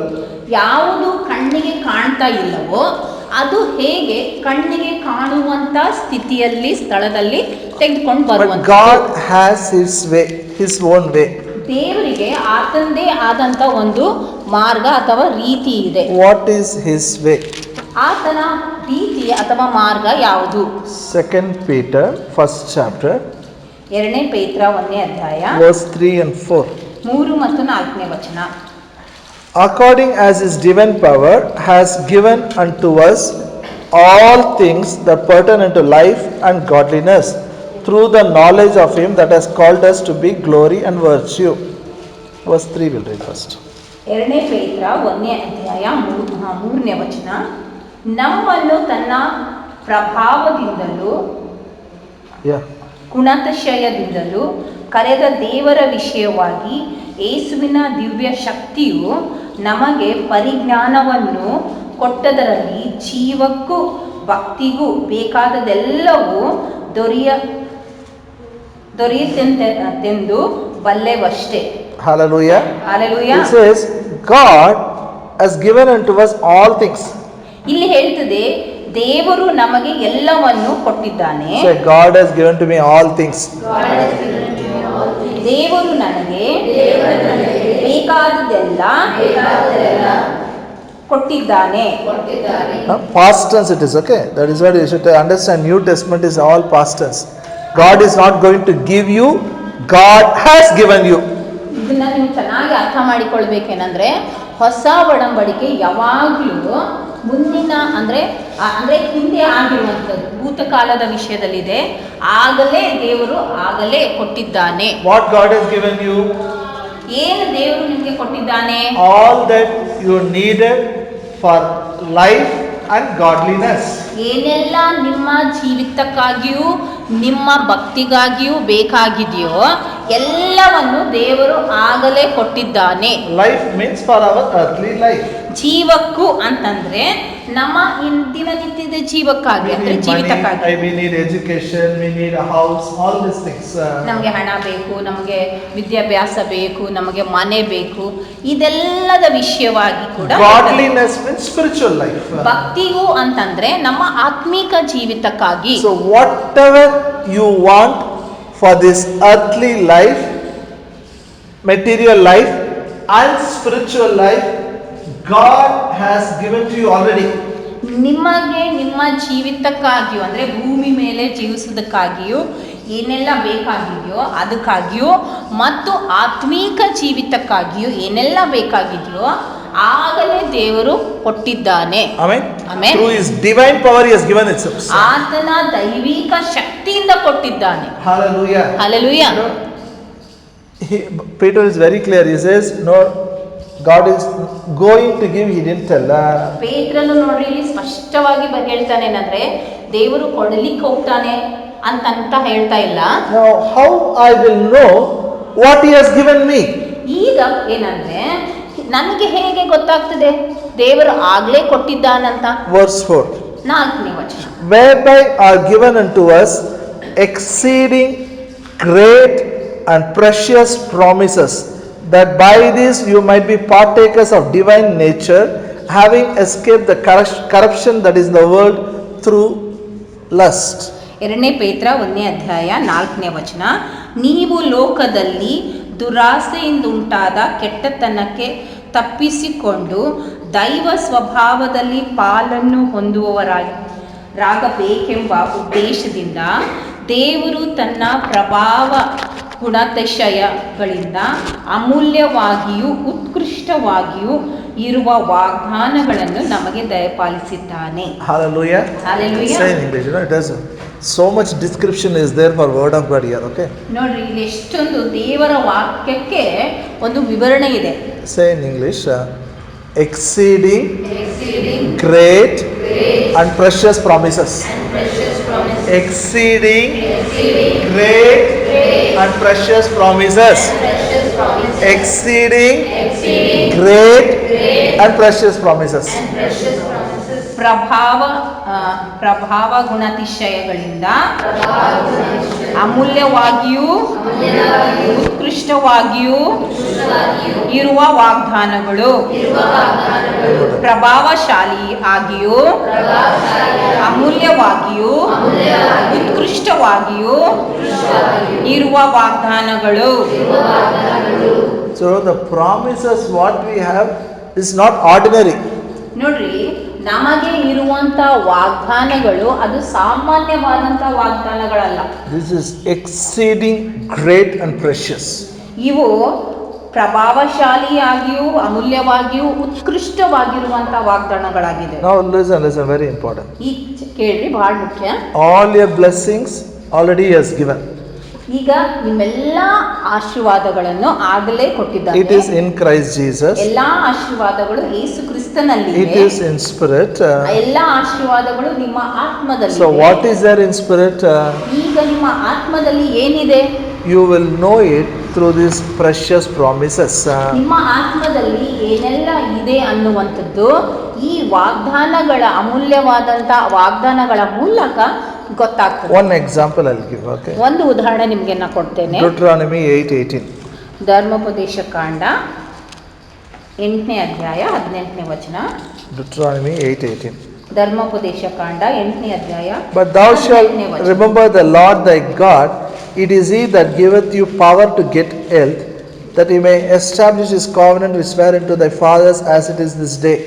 ಯಾವುದು ಕಣ್ಣಿಗೆ ಕಾಣ್ತಾ ಇಲ್ಲವೋ ಅದು ಹೇಗೆ ಕಣ್ಣಿಗೆ ಕಾಣುವಂತ ಸ್ಥಿತಿಯಲ್ಲಿ ಸ್ಥಳದಲ್ಲಿ ತೆಗೆದುಕೊಂಡು But ಬರುವಂತ. God has his way, his own way. ದೇವರಿಗೆ ಆತಂದೇ ಆದಂತ ಒಂದು ಮಾರ್ಗ ಅಥವಾ ರೀತಿ ಇದೆ. What is his way? ಆತನ ರೀತಿ ಅಥವಾ ಮಾರ್ಗ ಯಾವುದು? 2 Peter 1st chapter 2ನೇ ಪೇತ್ರ 1ನೇ ಅಧ್ಯಾಯ verse 3 and 4. 3 ಮತ್ತು 4ನೇ ವಚನ. According as his divine power has given unto us all things that pertain unto life and godliness, through the knowledge of him that has called us to be glory and virtue. Verse 3 will read first. 2ನೇ ಪೇತ್ರ 1ನೇ ಅಧ್ಯಾಯ 3ನೇ ವಚನ. ನಮ್ಮನ್ನು ತನ್ನ ಪ್ರಭಾವದಿಂದಲೂ ಗುಣಾತಿಶಯದಿಂದಲೂ ಕರೆದ ದೇವರ ವಿಷಯವಾಗಿ ಯೇಸುವಿನ ದಿವ್ಯ ಶಕ್ತಿಯು ನಮಗೆ ಪರಿಜ್ಞಾನವನ್ನು ಕೊಟ್ಟದರಲ್ಲಿ ಜೀವಕ್ಕೂ ಭಕ್ತಿಗೂ ಬೇಕಾದದೆಲ್ಲವೂ ದೊರೆಯುತ್ತೆಂದು ಬಲ್ಲೆವಷ್ಟೇ. Hallelujah. Hallelujah. It says God has given unto us all things. ಇಲ್ಲಿ ಹೇಳ್ತದೆ ದೇವರು ನಮಗೆ ಎಲ್ಲವನ್ನು ಕೊಟ್ಟಿದ್ದಾನೆ. Say God has given to me all things. ದೇವರು ನನಗೆ ಬೇಕಾದದೆಲ್ಲ ಕೊಟ್ಟಿದ್ದಾನೆ. Past tense it is, okay? That is what you should understand. New Testament is all past tense. God is not going to give you, God has given you. ಇದನ್ನ ನೀವು ಚೆನ್ನಾಗಿ ಅರ್ಥ ಮಾಡಿಕೊಳ್ಬೇಕೇನಂದ್ರೆ ಹೊಸ ಒಡಂಬಡಿಕೆ ಯಾವಾಗಲೂ ಮುಂದಿನ ಅಂದ್ರೆ ಹಿಂದೆ ಆಗಿರುವಂಥದ್ದು ಭೂತಕಾಲದ ವಿಷಯದಲ್ಲಿದೆ. ಆಗಲೇ ದೇವರು ಆಗಲೇ ಕೊಟ್ಟಿದ್ದಾನೆ. What God has given you? ಏನು ದೇವರು ನಿಮಗೆ ಕೊಟ್ಟಿದ್ದಾನೆ? All that you needed for life and godliness. ಏನೆಲ್ಲ ನಿಮ್ಮ ಜೀವಿತಕ್ಕಾಗಿಯೂ ನಿಮ್ಮ ಭಕ್ತಿಗಾಗಿಯೂ ಬೇಕಾಗಿದೆಯೋ ಎಲ್ಲವನ್ನು ದೇವರು ಆಗಲೇ ಕೊಟ್ಟಿದ್ದಾನೆ. Life means for our earthly life. ಜೀವಕ್ಕೂ ಅಂತಂದ್ರೆ ನಮ್ಮ ದಿನನಿತ್ಯದ ಜೀವಕ್ಕಾಗಿ We ಅಂದ್ರೆ need ಜೀವಿತಕ್ಕಾಗಿ. money, we need education, we need a house, all these things. ನಮಗೆ ಹಣ ಬೇಕು, ನಮಗೆ ವಿದ್ಯಾಭ್ಯಾಸ ಬೇಕು, ನಮಗೆ ಮನೆ ಬೇಕು, ಇದೆಲ್ಲದ ವಿಷಯವಾಗಿ ಕೂಡ Godliness means spiritual life. ಭಕ್ತಿಯು ಅಂತಂದ್ರೆ ನಮ್ಮ ಆತ್ಮಿಕ ಜೀವಿತಕ್ಕಾಗಿ. So whatever you want for this earthly life, material life and spiritual life, God has given to you already. ನಿಮಗೆ ನಿಮ್ಮ ಜೀವಿತಕ್ಕಾಗಿಯೂ ಅಂದರೆ ಭೂಮಿ ಮೇಲೆ ಜೀವಿಸುವುದಕ್ಕಾಗಿಯೂ ಏನೆಲ್ಲ ಬೇಕಾಗಿದೆಯೋ ಅದಕ್ಕಾಗಿಯೂ ಮತ್ತು ಆತ್ಮೀಕ ಜೀವಿತಕ್ಕಾಗಿಯೂ ಏನೆಲ್ಲ ಬೇಕಾಗಿದೆಯೋ ಆಗಲೇ ದೇವರು ಕೊಟ್ಟಿದ್ದಾನೆ. Amen. Amen. Through His divine power He has given it. ಆತನ ದೈವಿಕ ಶಕ್ತಿಯಿಂದ ಕೊಟ್ಟಿದ್ದಾನೆ. Hallelujah. Hallelujah. Peter is very clear. He says, no, God is going to give. He didn't tell. ಪೇತ್ರನು ನೋಡ್ರಿ ಇಲ್ಲಿ ಸ್ಪಷ್ಟವಾಗಿ ಹೇಳ್ತಾನೆ ಏನಂದ್ರೆ ದೇವರು ಕೊಡಲಿಕ್ಕೆ ಹೋಗ್ತಾನೆ ಅಂತ ಹೇಳ್ತಾ ಇಲ್ಲ. Now, how I will know what He has given me? ಈಗ ಏನಂದ್ರೆ ನನಗೆ ಹೇಗೆ ಗೊತ್ತಾಗ್ತದೆ ದೇವರು ಆಗ್ಲೇ ಕೊಟ್ಟಿದ್ದಾನಂತ? Verse 4. 4ನೇ ವಚನ. Whereby are given unto us exceeding great and precious promises, that by this you might be partakers of divine nature, having escaped the corruption that is in the world through lust. 2 ಪೇತ್ರ 1ನೇ ಅಧ್ಯಾಯ 4ನೇ ವಚನ. ನೀವು ಲೋಕದಲ್ಲಿ ದುರಾಸೆಯಿಂದ ಉಂಟಾದ ಕೆಟ್ಟತನಕ್ಕೆ ತಪ್ಪಿಸಿಕೊಂಡು ದೈವ ಸ್ವಭಾವದಲ್ಲಿ ಪಾಲನ್ನು ಹೊಂದುವವರಾಗಬೇಕೆಂಬ ಉದ್ದೇಶದಿಂದ ದೇವರು ತನ್ನ ಪ್ರಭಾವ ಗುಣಾತಿಶಯಗಳಿಂದ ಅಮೂಲ್ಯವಾಗಿಯೂ ಉತ್ಕೃಷ್ಟವಾಗಿಯೂ ಇರುವ ವಾಗ್ದಾನಗಳನ್ನು ನಮಗೆ ದಯಪಾಲಿಸಿದ್ದಾನೆ. Hallelujah. Hallelujah. Say in English. It has so much description is there for word of God here. Okay. ನೋಡ್ರಿ ಇಲ್ಲಿ ಎಷ್ಟೊಂದು ದೇವರ ವಾಕ್ಯಕ್ಕೆ ಒಂದು ವಿವರಣೆ ಇದೆ. Say in English. Exceeding great and precious promises. Exceeding great and precious promises. Exceeding great and precious promises. ಪ್ರಭಾವ ಗುಣಾತಿಶಯಗಳಿಂದ ಅಮೂಲ್ಯವಾಗಿಯೂ ಉತ್ಕೃಷ್ಟವಾಗಿಯೂ ಇರುವ ವಾಗ್ದಾನಗಳು, ಪ್ರಭಾವಶಾಲಿ ಆಗಿಯೂ ಅಮೂಲ್ಯವಾಗಿಯೂ ಉತ್ಕೃಷ್ಟವಾಗಿಯೂ ಇರುವ ವಾಗ್ದಾನಗಳು. So the promises what we have is not ordinary. ನೋಡ್ರಿ, ನಮಗೆ ಇರುವಂತ ವಾಗ್ದಾನಗಳು ಅದು ಸಾಮಾನ್ಯವಾದಂತ ವಾಗ್ದಾನಗಳಲ್ಲ. This is exceeding great and precious. ಇವು ಪ್ರಭಾವಶಾಲಿಯಾಗಿಯೂ ಅಮೂಲ್ಯವಾಗಿಯೂ ಉತ್ಕೃಷ್ಟವಾಗಿರುವಂತ ವಾಗ್ದಾನಗಳಾಗಿದೆ. Now listen, very important. ಈ ಕೇಳ್ರಿ, ಬಹಳ ಮುಖ್ಯ. All your blessings already He has given. ಈಗ ನಿಮ್ಮೆಲ್ಲ ಆಶೀರ್ವಾದಗಳನ್ನು ಆಗಲೇ ಕೊಟ್ಟಿದ್ದಾನೆ. It is in Christ Jesus. ಎಲ್ಲಾ ಆಶೀರ್ವಾದಗಳು ಯೇಸು ಕ್ರಿಸ್ತನಲ್ಲಿ. It is in spirit. ಎಲ್ಲಾ ಆಶೀರ್ವಾದಗಳು ನಿಮ್ಮ ಆತ್ಮದಲ್ಲಿ. So what is there in spirit? ಈಗ ನಿಮ್ಮ ಆತ್ಮದಲ್ಲಿ ಏನಿದೆ? You will know it through these precious promises. ನಿಮ್ಮ ಆತ್ಮದಲ್ಲಿ ಏನೆಲ್ಲ ಇದೆ ಅನ್ನುವಂಥದ್ದು ಈ ವಾಗ್ದಾನಗಳ ಅಮೂಲ್ಯವಾದಂತ ವಾಗ್ದಾನಗಳ ಮೂಲಕ ಗೊತ್ತಾಗ್ತದೆ. One example I'll give. Okay. ಒಂದು ಉದಾಹರಣೆ ನಿಮಗೆ ನಾನು ಕೊಡ್ತೇನೆ. Deuteronomy 8:18. ಧರ್ಮೋಪದೇಶ ಕಾಂಡ 8ನೇ ಅಧ್ಯಾಯ 18ನೇ ವಚನ. Deuteronomy 8:18. ಧರ್ಮೋಪದೇಶ ಕಾಂಡ 8ನೇ ಅಧ್ಯಾಯ. But thou shalt 18ನೇ ವಚನ. remember the Lord thy God. It is He that giveth you power to get health, that He may establish His covenant which sware unto thy fathers as it is this day.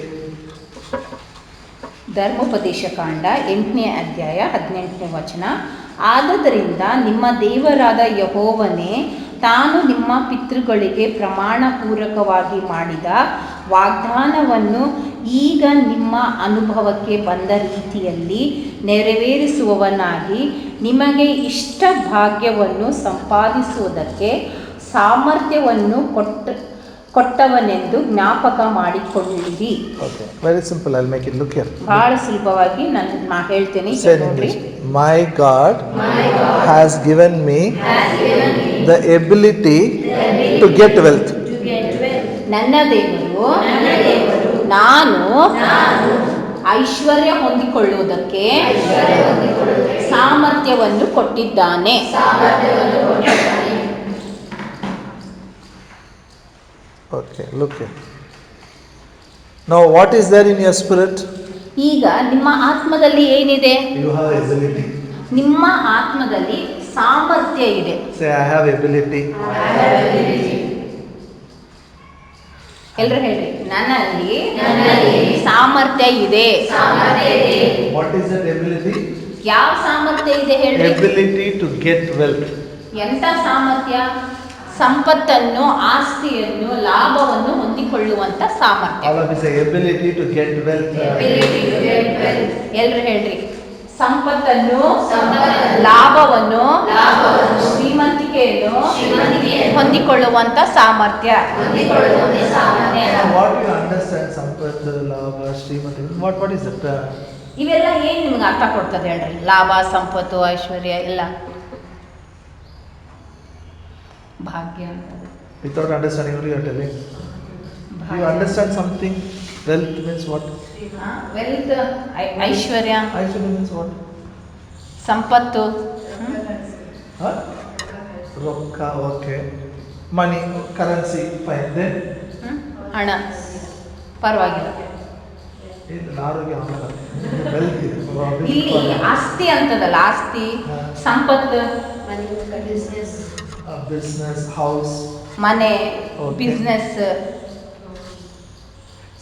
ಧರ್ಮೋಪದೇಶ ಕಾಂಡ 8ನೇ ಅಧ್ಯಾಯ 18ನೇ ವಚನ. ಆದದರಿಂದ ನಿಮ್ಮ ದೇವರಾದ ಯೆಹೋವನೇ ತಾನು ನಿಮ್ಮ ಪಿತೃಗಳಿಗೆ ಪ್ರಮಾಣ ಪೂರ್ವಕವಾಗಿ ಮಾಡಿದ ವಾಗ್ದಾನವನ್ನು ಈಗ ನಿಮ್ಮ ಅನುಭವಕ್ಕೆ ಬಂದ ರೀತಿಯಲ್ಲಿ ನೆರವೇರಿಸುವವನಾಗಿ ನಿಮಗೆ ಇಷ್ಟ ಭಾಗ್ಯವನ್ನು ಸಂಪಾದಿಸುವುದಕ್ಕೆ ಸಾಮರ್ಥ್ಯವನ್ನು ಕೊಟ್ಟವನೆಂದು ಜ್ಞಾಪಕ ಮಾಡಿಕೊಳ್ಳಿರಿ. Okay, very simple. I'll make it. Look here. ಬಹಳ ಸುಲಭವಾಗಿ ನಾನು ಹೇಳ್ತೇನೆ. Say in English. My God has given me the ability to get wealth. ನನ್ನ ದೇವರು ನಾನು ಐಶ್ವರ್ಯ ಹೊಂದಿಕೊಳ್ಳುವುದಕ್ಕೆ ಸಾಮರ್ಥ್ಯವನ್ನು ಕೊಟ್ಟಿದ್ದಾನೆ. Okay, look here. Now, what is there in your spirit? ಈಗ ನಿಮ್ಮ ಆತ್ಮದಲ್ಲಿ ಏನಿದೆ? You have ability. ನಿಮ್ಮ ಆತ್ಮದಲ್ಲಿ ಸಾಮರ್ಥ್ಯ ಇದೆ. Say, I have ability. ಎಲ್ಲರೂ ಹೇಳ್ರಿ, ನನ್ನಲ್ಲಿ ಸಾಮರ್ಥ್ಯ ಇದೆ. What is that ability? ಯಾವ ಸಾಮರ್ಥ್ಯ ಇದೆ ಹೇಳ್ರಿ? Ability to get wealth. ಎಂತ ಸಾಮರ್ಥ್ಯ? ಸಂಪತ್ತನ್ನು, ಆಸ್ತಿಯನ್ನು, ಲಾಭವನ್ನು ಹೊಂದಿಕೊಳ್ಳುವಂತ ಸಾಮರ್ಥ್ಯ. All of you say ability to get wealth. ಎಲ್ಲರೂ ಹೇಳ್ರಿ, ಸಂಪತ್ತನ್ನು, ಲಾಭವನ್ನು, ಶ್ರೀಮಂತಿಕೆಯನ್ನು ಹೊಂದಿಕೊಳ್ಳುವಂತ ಸಾಮರ್ಥ್ಯ. What do you understand? Sampath, lava, Srimati. What is it? ಇವೆಲ್ಲ ಏನ್ ನಿಮ್ಗೆ ಅರ್ಥ ಕೊಡ್ತದೆ ಹೇಳ್ರಿ? ಲಾಭ, ಸಂಪತ್ತು, ಐಶ್ವರ್ಯ ಎಲ್ಲ ಭಾಗ್ಯ ಅಂತ. Without understanding, what you are telling? Do you understand something? Wealth means what? Wealth, Aishwarya, Aishwarya means what? ಸಂಪತ್ತು, Huh? Rokka, okay. Money, currency, fine. Then? ಹಣ, ಪರವಾಗಿಲ್ಲ. ಆರೋಗ್ಯ ವೆಲ್ತ್ ಇದೆ. ಇಲ್ಲಿ ಆಸ್ತಿ ಅಂತದಲ್ಲ, ಆಸ್ತಿ, ಸಂಪತ್ತು, business, house. ಮನೆ, Okay. Business.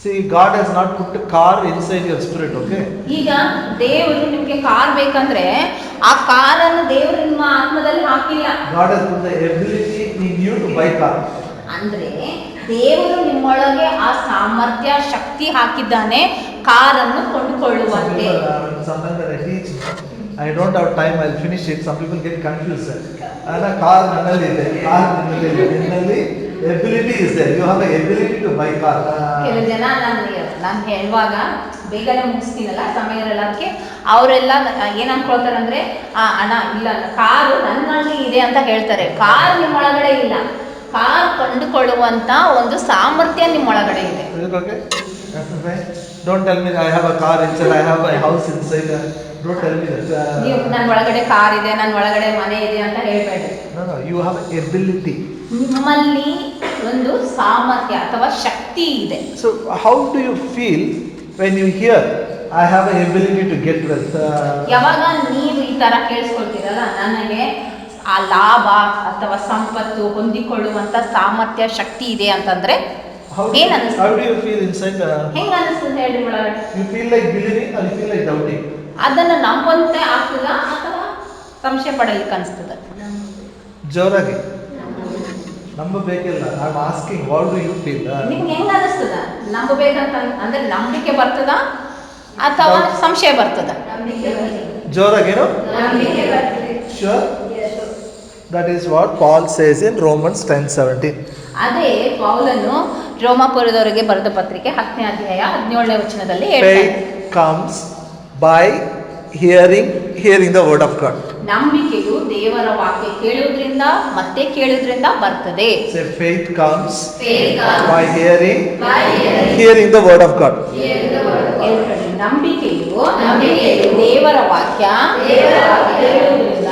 See, God has not put a car inside your spirit, okay? ಈಗ ದೇವರು ನಿಮ್ಗೆ ಕಾರ್ ಬೇಕಂದ್ರೆ ಆ ಕಾರನ್ನು ದೇವರು ನಿಮ್ಮ ಆತ್ಮದಲ್ಲಿ ಹಾಕಿಲ್ಲ. God has put the ability in you to buy car. ಅಂದ್ರೆ ದೇವರು ನಿಮ್ಮೊಳಗೆ ಆ ಸಾಮರ್ಥ್ಯ, ಶಕ್ತಿ ಹಾಕಿದ್ದಾನೆ ಕಾರನ್ನು ಕೊಂಡುಕೊಳ್ಳುವಂತೆ. Sometimes when I teach, I don't have time. I'll finish it. Some people get confused. Car nannalli ide, car ninnalli ide. Ninnalli ability is there. You have the ability to buy car. ಕೆಲವು ಜನ ನಾನು ಹೇಳುವಾಗ ಬೇಗನೆ ಮುಗಿಸ್ತೀನಲ್ಲ, ಸಮಯ ಇರಲ್ಲ, ಅದಕ್ಕೆ ಅವರೆಲ್ಲ ಏನ್ ಅನ್ಕೊಳ್ತಾರಂದ್ರೆ ಅಣ್ಣ ಇಲ್ಲ, ಕಾರು ನನ್ನಲ್ಲಿ ಇದೆ ಅಂತ ಹೇಳ್ತಾರೆ. ಕಾರ್ ನಿಮ್ಮೊಳಗಡೆ ಇಲ್ಲ. ಕಾರ್ ಕೊಂಡುಕೊಳ್ಳುವಂತ ಒಂದು ಸಾಮರ್ಥ್ಯ ನಿಮ್ಮೊಳಗಡೆ ಇದೆ. Is it okay? Don't tell me I have a car inside. I have a house inside. Don't tell me that. ನೀವು ನನ್ನ ಒಳಗಡೆ ಕಾರ್ ಇದೆ, ನನ್ನ ಒಳಗಡೆ ಮನೆ ಇದೆ ಅಂತ ಹೇಳ್ಬೇಡಿ. No. You have ability. ನಿಮ್ಮಲ್ಲಿ ಒಂದು ಸಾಮರ್ಥ್ಯ ಅಥವಾ ಶಕ್ತಿ ಇದೆ. So how do you feel when you hear I have an ability to get wealth? ಯಾವಾಗ ನೀವು ಈ ತರ ಕೇಳಿಸ್ಕೊಳ್ತೀರಲ್ಲ, ನನಗೆ ಆ ಲಾಭ ಅಥವಾ ಸಂಪತ್ತು ಹೊಂದಿಕೊಳ್ಳುವಂತ ಸಾಮರ್ಥ್ಯ, ಶಕ್ತಿ ಇದೆ ಅಂತಂದ್ರೆ ಏನ್ ಅನಿಸ್ತದೆ? How do you feel inside? ಹೆಂಗ ಅನಿಸ್ತದೆ ಹೇಳ್ರಿ ಒಳಗಡೆ? You feel like believing or you feel like doubting? ಅದನ್ನ ನಂಬಂತೆ ಆಗ್ತದ ಅಥವಾ ಸಂಶಯ ಪಡಲಿಕ್ಕೆ ಅನಿಸ್ತದ? ಜೋರಾಗಿ ನಂಬಬೇಕಿಲ್ಲ. I am asking, what do you feel? ನಿಮ್ಗೆ ಹೆಂಗ ಅನಿಸ್ತದ? ನಂಬಬೇಕಂತ ಅಂದ್ರೆ ನಂಬಿಕೆ ಬರ್ತದ ಅಥವಾ ಸಂಶಯ ಬರ್ತದ? ಜೋರಾಗೇನು? Sure? That is what Paul says in Romans 10:17. ಅದೇ ಪೌಲನು ರೋಮಾಪುರದವರಿಗೆ ಬರೆದ ಪತ್ರಿಕೆ 10ನೇ ಅಧ್ಯಾಯ 17ನೇ ವಚನದಲ್ಲಿ ಹೇಳ್ತಾನೆ. Faith comes by hearing the word of God. ನಂಬಿಕೆಯು ದೇವರ ವಾಕ್ಯ ಕೇಳುವುದರಿಂದ ಮತ್ತೆ ಕೇಳುವುದರಿಂದ ಬರ್ತದೆ. Say faith comes by hearing the word of God. ನಂಬಿಕೆಯು ದೇವರ ವಾಕ್ಯ ಕೇಳುವುದರಿಂದ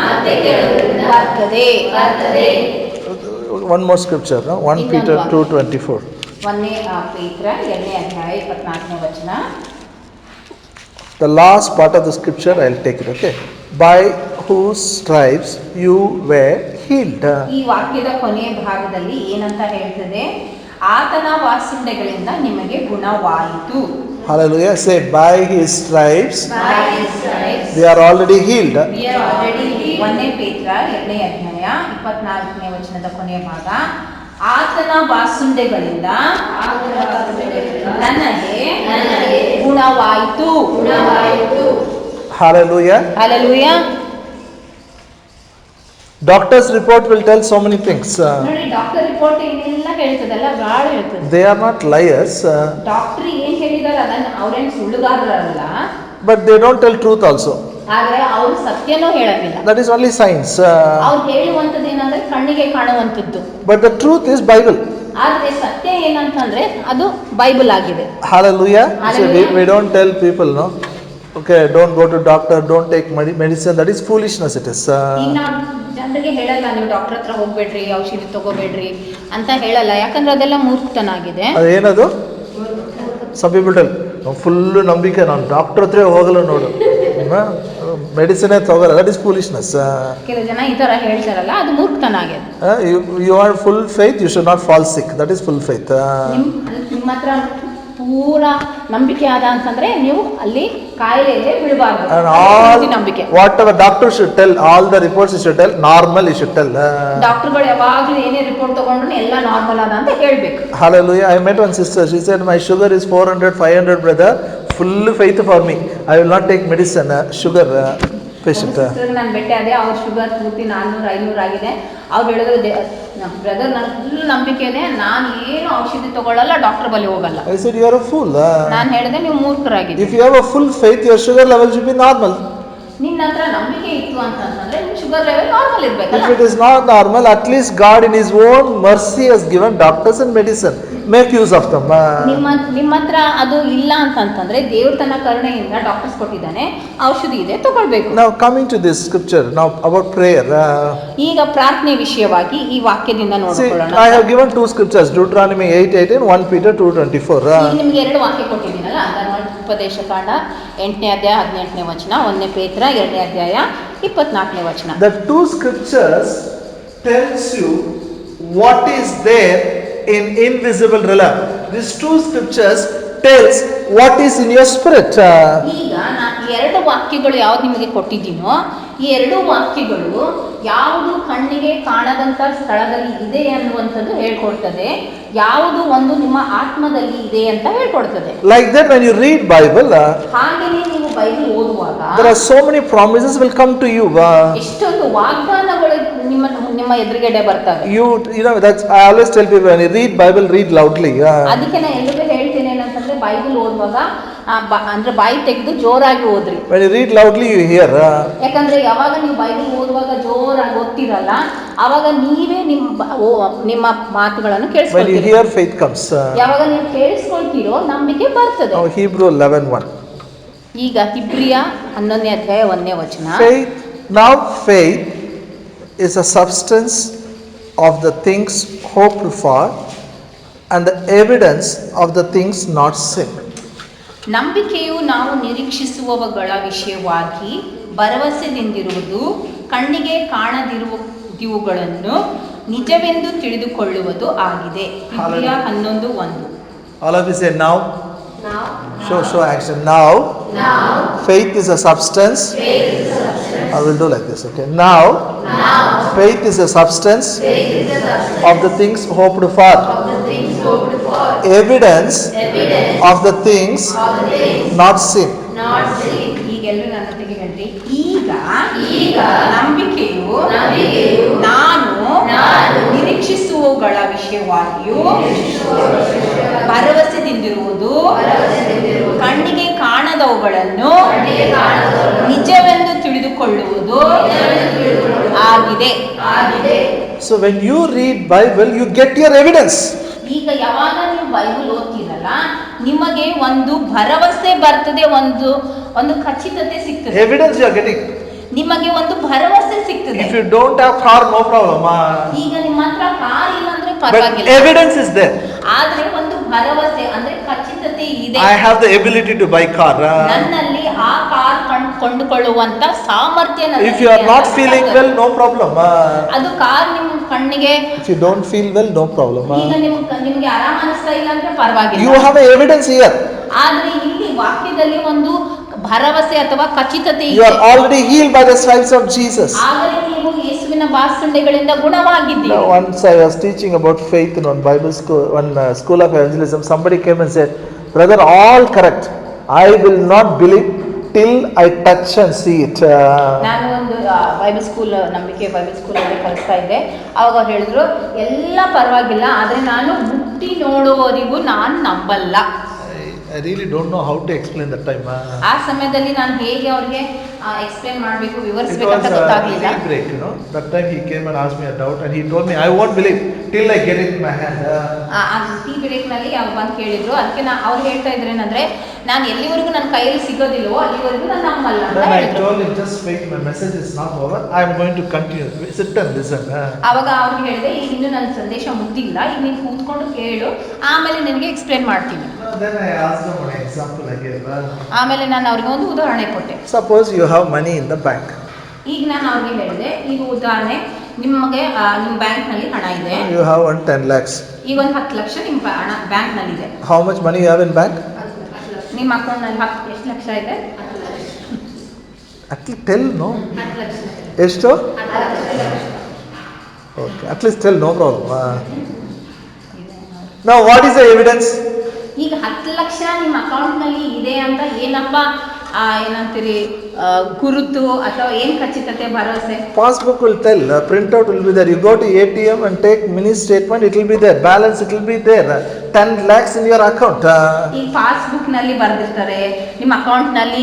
ಮತ್ತೆ ಕೇಳುವುದರಿಂದ ಬರ್ತದೆ. One more scripture, no? 1 Peter 2:24. 1ನೇ ಪೇತ್ರ 2ನೇ ಅಧ್ಯಾಯ 24ನೇ ವಚನ. The last part of the scripture, I'll take it, okay? By whose stripes you were healed. ಈ ವಾಕ್ಯದ ಕೊನೆಯ ಭಾಗದಲ್ಲಿ ಏನಂತ ಹೇಳ್ತದೆ? ಆತನ ವಾಸಿಂಡೆಗಳಿಂದ ನಿಮಗೆ ಗುಣವಾಯಿತು. Hallelujah. Say, by his stripes, they are already healed. 1ನೇ ಪೇತ್ರ 2ನೇ ಅಧ್ಯಾಯ 24ನೇ ವಚನದ ಕೊನೆಯ ಭಾಗ. ಆತನ ವಾಸುಂಡೆಗಳಿಂದ ನನಗೆ ಗುಣವಾಯಿತು. Hallelujah. Hallelujah. Doctor's report will tell so many things. ನೋಡಿ ಡಾಕ್ಟರ್ ರಿಪೋರ್ಟ್ ಏನೆಲ್ಲ ಹೇಳ್ತದಲ್ಲ ಭಾಳ ಹೇಳ್ತದೆ. They are not liars, doctor ಏನ್ ಹೇಳಿದಾರೆ ಅದನ್ನ ಅವ್ರೇನ್ ಸುಳ್ಳುಗಾರರಲ್ಲ, but they don't tell truth also. ಆದ್ರೆ ಅವ್ರು ಸತ್ಯನೂ ಹೇಳೋದಿಲ್ಲ. That is only science. ಅವ್ರು ಹೇಳುವಂಥದ್ದು ಏನಂದ್ರೆ ಕಣ್ಣಿಗೆ ಕಾಣುವಂಥದ್ದು. But the truth is Bible. ಆದ್ರೆ ಸತ್ಯ ಏನಂತಂದ್ರೆ ಅದು ಬೈಬಲ್ ಆಗಿದೆ. Hallelujah. So Hallelujah. we don't tell people, no. Okay, don't go to doctor, don't take medicine. That is foolishness. It is. ಈಗ ನಾವು ಜನರಿಗೆ ಹೇಳಲ್ಲ ನೀವು ಡಾಕ್ಟರ್ ಹತ್ರ ಹೋಗ್ಬೇಡ್ರಿ, ಔಷಧಿ ತಗೋಬೇಡ್ರಿ ಅಂತ ಹೇಳಲ್ಲ. ಯಾಕಂದ್ರೆ ಅದೆಲ್ಲ ಮೂರ್ಖತನ ಆಗಿದೆ. ಅದೇನದು? Some people tell, ಫುಲ್ ನಂಬಿಕೆ ನಾನು ಡಾಕ್ಟರ್ ಹತ್ರ ಹೋಗಲ್ಲ ನೋಡು, ಮೆಡಿಸಿನೇ ತಗೋಲ್ಲ. That is foolishness. ಕೆಲವು ಜನ ಈ ತರ ಹೇಳ್ತಾರಲ್ಲ, ಅದು ಮೂರ್ಖತನ ಆಗಿದೆ. You are full faith, you should not fall sick. That is full faith. ನಿಮ್ಮ ಹತ್ರ ಪೂರಾ ನಂಬಿಕೆ ಆದ ಅಂತಂದ್ರೆ ನೀವು ಅಲ್ಲಿ ಕಾಯಿಲೆಗೆ ಬೀಳಬಾರ್ದು. And all ನಂಬಿಕೆ whatever doctor should tell, all the reports he should tell, normal he should tell. ಡಾಕ್ಟರ್ಗಳು ಯಾವಾಗಲೂ ಏನೇ ರಿಪೋರ್ಟ್ ತಗೊಂಡ್ರು ಎಲ್ಲ ನಾರ್ಮಲ್ ಅದ ಅಂತ ಹೇಳ್ಬೇಕು. Hallelujah. I met one sister. She said, my sugar is 400, 500, brother. Full faith for me. I will not take medicine. Sugar patient. ನಾನು ಭೇಟಿ ಆದೆ, ಅವ್ರ ಶುಗರ್ ಪೂರ್ತಿ 400, 500 ಆಗಿದೆ. ಅವ್ರು ಹೇಳಿದ್ರೆ ಬ್ರದರ್ ನನ್ನ ಫುಲ್ ನಂಬಿಕೆ ಇದೆ, ನಾನು ಏನು ಔಷಧಿ ತಗೊಳ್ಳಲ್ಲ, ಡಾಕ್ಟರ್ ಬಳಿ ಹೋಗಲ್ಲ. I said, you are a fool. ನಾನು ಹೇಳಿದೆ ನೀವು ಮೂರ್ಖರಾಗಿದ್ದೀರಿ. If you have a full faith, your sugar level should be normal. ನಿನ್ನ ಹತ್ರ ನಂಬಿಕೆ ಇತ್ತು ಅಂತಂದ್ರೆ ನಿಮ್ಮ ಶುಗರ್ ಲೆವೆಲ್ ನಾರ್ಮಲ್ ಇರ್ಬೇಕಲ್ಲ. If it is not normal, at least God in His own mercy has given doctors and medicine. Make use of them. ನಿಮ್ಮ ಹತ್ರ ಅದು ಇಲ್ಲ ಅಂತಂದ್ರೆ ದೇವ್ರ ತನ್ನ ಕರುಣೆಯಿಂದ ಡಾಕ್ಟರ್ಸ್ ಕೊಟ್ಟಿದ್ದಾನೆ, ಔಷಧಿ ಇದೆ, ತಗೊಳ್ಬೇಕು. Now coming to this scripture, now about prayer. ಈಗ ಪ್ರಾರ್ಥನೆ ವಿಷಯವಾಗಿ ಈ ವಾಕ್ಯದಿಂದ See, ನೋಡಿಕೊಳ್ಳೋಣ. I have given two scriptures, Deuteronomy 8:18, 1 Peter 2:24. ಈಗ ನಿಮ್ಗೆ 2 ವಾಕ್ಯ ಕೊಟ್ಟಿದ್ದೀನಲ್ಲ, ಧರ್ಮೋಪದೇಶ ಕಾಂಡ 8ನೇ ಅಧ್ಯಾಯ 18ನೇ ವಚನ, 1ನೇ ಪೇತ್ರ 2ನೇ ಅಧ್ಯಾಯ 24ನೇ ವಚನ. The two scriptures tells you what is there in invisible realm. These two scriptures tells what is in your spirit. ಈಗ ನಾನು 2 ವಾಕ್ಯಗಳು ಯಾವ್ದು ನಿಮಗೆ ಕೊಟ್ಟಿದ್ದೀನೋ, ಈ 2 ವಾಕ್ಯಗಳು ಯಾವುದು ಕಣ್ಣಿಗೆ ಕಾಣದಂತ ಸ್ಥಳದಲ್ಲಿ ಇದೆ ಅನ್ನುವಂಥದ್ದು ಹೇಳ್ಕೊಡ್ತದೆ, ಯಾವುದು ಒಂದು ನಿಮ್ಮ ಆತ್ಮದಲ್ಲಿ ಇದೆ ಅಂತ ಹೇಳ್ಕೊಡ್ತದೆ. Like that, when you read Bible, ಹಾಗೆಯೇ ನೀವು ಬೈಬಲ್ ಓದುವಾಗ there are so many promises will come to you. ಎಷ್ಟೊಂದು ವಾಗ್ದಾನಗಳು ನಿಮ್ಮ ಎದುರುಗಡೆ ಬರ್ತವೆ. You know, that's I always tell people, when you read Bible, read loudly. ಅದಕ್ಕೆ ನಾನು ಎಲ್ರಿಗೂ ಹೇಳ್ತೇನೆ ಏನಂತಂದ್ರೆ ಬೈಬಲ್ ಓದುವಾಗ ಅಂದ್ರೆ ಬಾಯಿ ತೆಗೆದು ಜೋರಾಗಿ ಓದ್ರಿ. When you read loudly, you hear. ಯಾಕಂದ್ರೆ ಯಾವಾಗ ನೀವು ಬೈಬಲ್ ಓದುವಾಗ ಜೋರಾಗಿ ಓದ್ತಿರಲ್ಲ, ಅವಾಗ ನೀವೇ ನಿಮ್ಮ ಮಾತುಗಳನ್ನು When you ಕೇಳಿಸ್ಕೊಳ್ತೀರಿ. hear, faith comes. ಯಾವಾಗ ನೀವು ಕೇಳಿಸ್ಕೊಳ್ತೀರೋ ನಂಬಿಕೆ ಬರ್ತದೆ. Now Hebrew 11:1. ಈಗ ಇಬ್ರಿಯ 11ನೇ ಅಧ್ಯಾಯ 1ನೇ ವಚನ. Faith is a substance of the things hoped for and the evidence of the things not seen. ನಂಬಿಕೆಯು ನಾವು ನಿರೀಕ್ಷಿಸುವವುಗಳ ವಿಷಯವಾಗಿ ಭರವಸೆದಿಂದಿರುವುದು, ಕಣ್ಣಿಗೆ ಕಾಣದಿರುವುಗಳನ್ನು ನಿಜವೆಂದು ತಿಳಿದುಕೊಳ್ಳುವುದು ಆಗಿದೆ. ಇಬ್ರಿಯ 11:1. All of you say now. Show action. Now. Faith is a substance. I will do like this. Okay. Now. Faith is a substance of the things hoped for. Evidence of the things not seen. ಈಗೆಲ್ಲರೂ ನನ್ನ ಜೊತೆಗೆ ಹೇಳ್ರಿ. ಈಗ ನಂಬಿಕೆಯು ನಾನು ನಿರೀಕ್ಷಿಸುವವುಗಳ ವಿಷಯವಾಗಿಯೂ ಭರವಸೆದಿಂದಿರುವುದು, ಕಣ್ಣಿಗೆ ಕಾಣದವುಗಳನ್ನು ನಿಜವೆಂದು ತಿಳಿದುಕೊಳ್ಳುವುದು ಆಗಿದೆ. So when you read Bible, you get your evidence. ಈಗ ಯಾವಾಗ ನೀವು ಬೈಬಲ್ ಓದ್ತೀರಲ್ಲ, ನಿಮಗೆ ಒಂದು ಭರವಸೆ ಬರ್ತದೆ, ಒಂದು ಖಚಿತತೆ ಸಿಗ್ತದೆ. Evidence you are getting. ನಿಮಗೆ ಒಂದು ಭರವಸೆ ಸಿಗ್ತದೆ. If you don't have car, no problem. ಈಗ ನಿಮ್ಮ ಹತ್ರ ಕಾರ್ ಇಲ್ಲ ಅಂದ್ರೆ But ಪರವಾಗಿಲ್ಲ, evidence is there. ಆದ್ರೆ ಒಂದು ಭರವಸೆ ಅಂದ್ರೆ ಖಚಿತತೆ ಇದೆ. I have the ability to buy car. ನನ್ನಲ್ಲಿ ಆ ಕಾರ್ ಕೊಂಡುಕೊಳ್ಳುವಂತ ಸಾಮರ್ಥ್ಯ ನನ್ನಲ್ಲಿ If you are ಇದೆ not ಅಂತ feeling ಬರ್ತದೆ. well, no problem. ಅದು ಕಾರ್ ನಿಮ್ಮ ಕಣ್ಣಿಗೆ If you don't feel well, no problem. ಈಗ ನಿಮ್ಗೆ ಆರಾಮ ಅನಿಸ್ತಾ ಇಲ್ಲ ಅಂದ್ರೆ ಪರವಾಗಿಲ್ಲ. You have a evidence here. ಆದ್ರೆ ಇಲ್ಲಿ ವಾಕ್ಯದಲ್ಲಿ ಒಂದು ಭರವಸೆ ಅಥವಾ ಖಚಿತತೆ You ಇದೆ. are already healed by the stripes of Jesus. ಆಗಲೇ ನೀವು ಯೇಸುವಿನ ಬಾಸುಂಡೆಗಳಿಂದ ಗುಣವಾಗಿದ್ದೀರಿ. Once I was teaching about faith in one Bible school, one school of evangelism. Somebody came and said, "Brother, all correct. I will not believe till I touch and see it. ನಾನು ಒಂದು Bible school, ನಂಬಿಕೆ Bible ಸ್ಕೂಲಲ್ಲಿ ಕಲಿಸ್ತಾ ಇದ್ದೆ. ಅವಾಗ ಅವ್ರು ಹೇಳಿದ್ರು, ಎಲ್ಲ ಪರವಾಗಿಲ್ಲ, ಆದರೆ ನಾನು ಮುಟ್ಟಿ ನೋಡುವವರೆಗೂ ನಾನು ನಂಬಲ್ಲ. I really don't know how to explain that time. ಆ ಸಮಯದಲ್ಲಿ ನಾನು ಹೇಗೆ ಅವ್ರಿಗೆ ಎಕ್ಸ್ಪ್ಲೇನ್ ಮಾಡಬೇಕು, It ವಿವರಿಸಬೇಕಂತ was ಗೊತ್ತಾಗಲಿಲ್ಲ. a break, you know. That time he came and asked me a doubt, and he told me, I won't believe till I get it in my hand. ಆ tea ಬ್ರೇಕ್ನಲ್ಲಿ ಅವ್ರು ಬಂದು ಕೇಳಿದ್ರು. ಅದಕ್ಕೆ ಅವ್ರು ಹೇಳ್ತಾ ಇದ್ರು ಏನಂದ್ರೆ, ನಾನು ಎಲ್ಲಿವರೆಗೂ ನನ್ನ ಕೈಯಲ್ಲಿ ಸಿಗೋದಿಲ್ವೋ ಅಲ್ಲಿವರೆಗೂ ನಾನು ನಂಬಲ್ಲ ಅಂತ Then I ಹೇಳಿದ್ರು. told him, just wait, my message is not over. I am going to continue. Sit and listen. ಆವಾಗ ಅವ್ರಿಗೆ ಹೇಳಿದೆ, ಈಗ ಇನ್ನೂ ನನ್ನ ಸಂದೇಶ ಮುಗ್ದಿಲ್ಲ, ಈಗ ನೀನು ಕೂತ್ಕೊಂಡು ಕೇಳು, ಆಮೇಲೆ ನಿನಗೆ ಎಕ್ಸ್ಪ್ಲೇನ್ ಮಾಡ್ತೀನಿ. Then I asked him one example again. ಆಮೇಲೆ ನಾನು ಅವ್ರಿಗೆ ಒಂದು ಉದಾಹರಣೆ ಕೊಟ್ಟೆ. Suppose you have money in the bank. ಈಗ ನಾನು ಅವ್ರಿಗೆ ಹೇಳಿದೆ, ಈಗ ಉದಾಹರಣೆ, ನಿಮಗೆ ನಿಮ್ಮ ಬ್ಯಾಂಕ್ನಲ್ಲಿ ಹಣ ಇದೆ. You have 10 lakhs. ಈಗ ಒಂದು 10 ಲಕ್ಷ ನಿಮ್ಮ ಹಣ ಬ್ಯಾಂಕ್ನಲ್ಲಿದೆ. How much money you have in bank? ನಿಮ್ಮ ಅಕೌಂಟ್ನಲ್ಲಿ ಎಷ್ಟು ಲಕ್ಷ ಇದೆ? At least tell, no? 10 lakh. Esto? Okay, at least tell, no problem. Now what is the evidence? ಈಗ 10 ಲಕ್ಷ ನಿಮ್ಮ ಅಕೌಂಟ್ನಲ್ಲಿ ಇದೆ ಅಂತ ಏನಪ್ಪ ಏನಂತೀರಿ, ಗುರುತು ಅಥವಾ ಏನು ಖಚಿತತೆ, ಭರವಸೆ? Passbook will tell, printout will be there. You go to ATM and take mini statement, it will be there. Balance, it will be there. 10 lakhs in your account. ಈ ಪಾಸ್ಬುಕ್ ನಲ್ಲಿ ಬರ್ದಿರ್ತಾರೆ, ನಿಮ್ಮ ಅಕೌಂಟ್ ನಲ್ಲಿ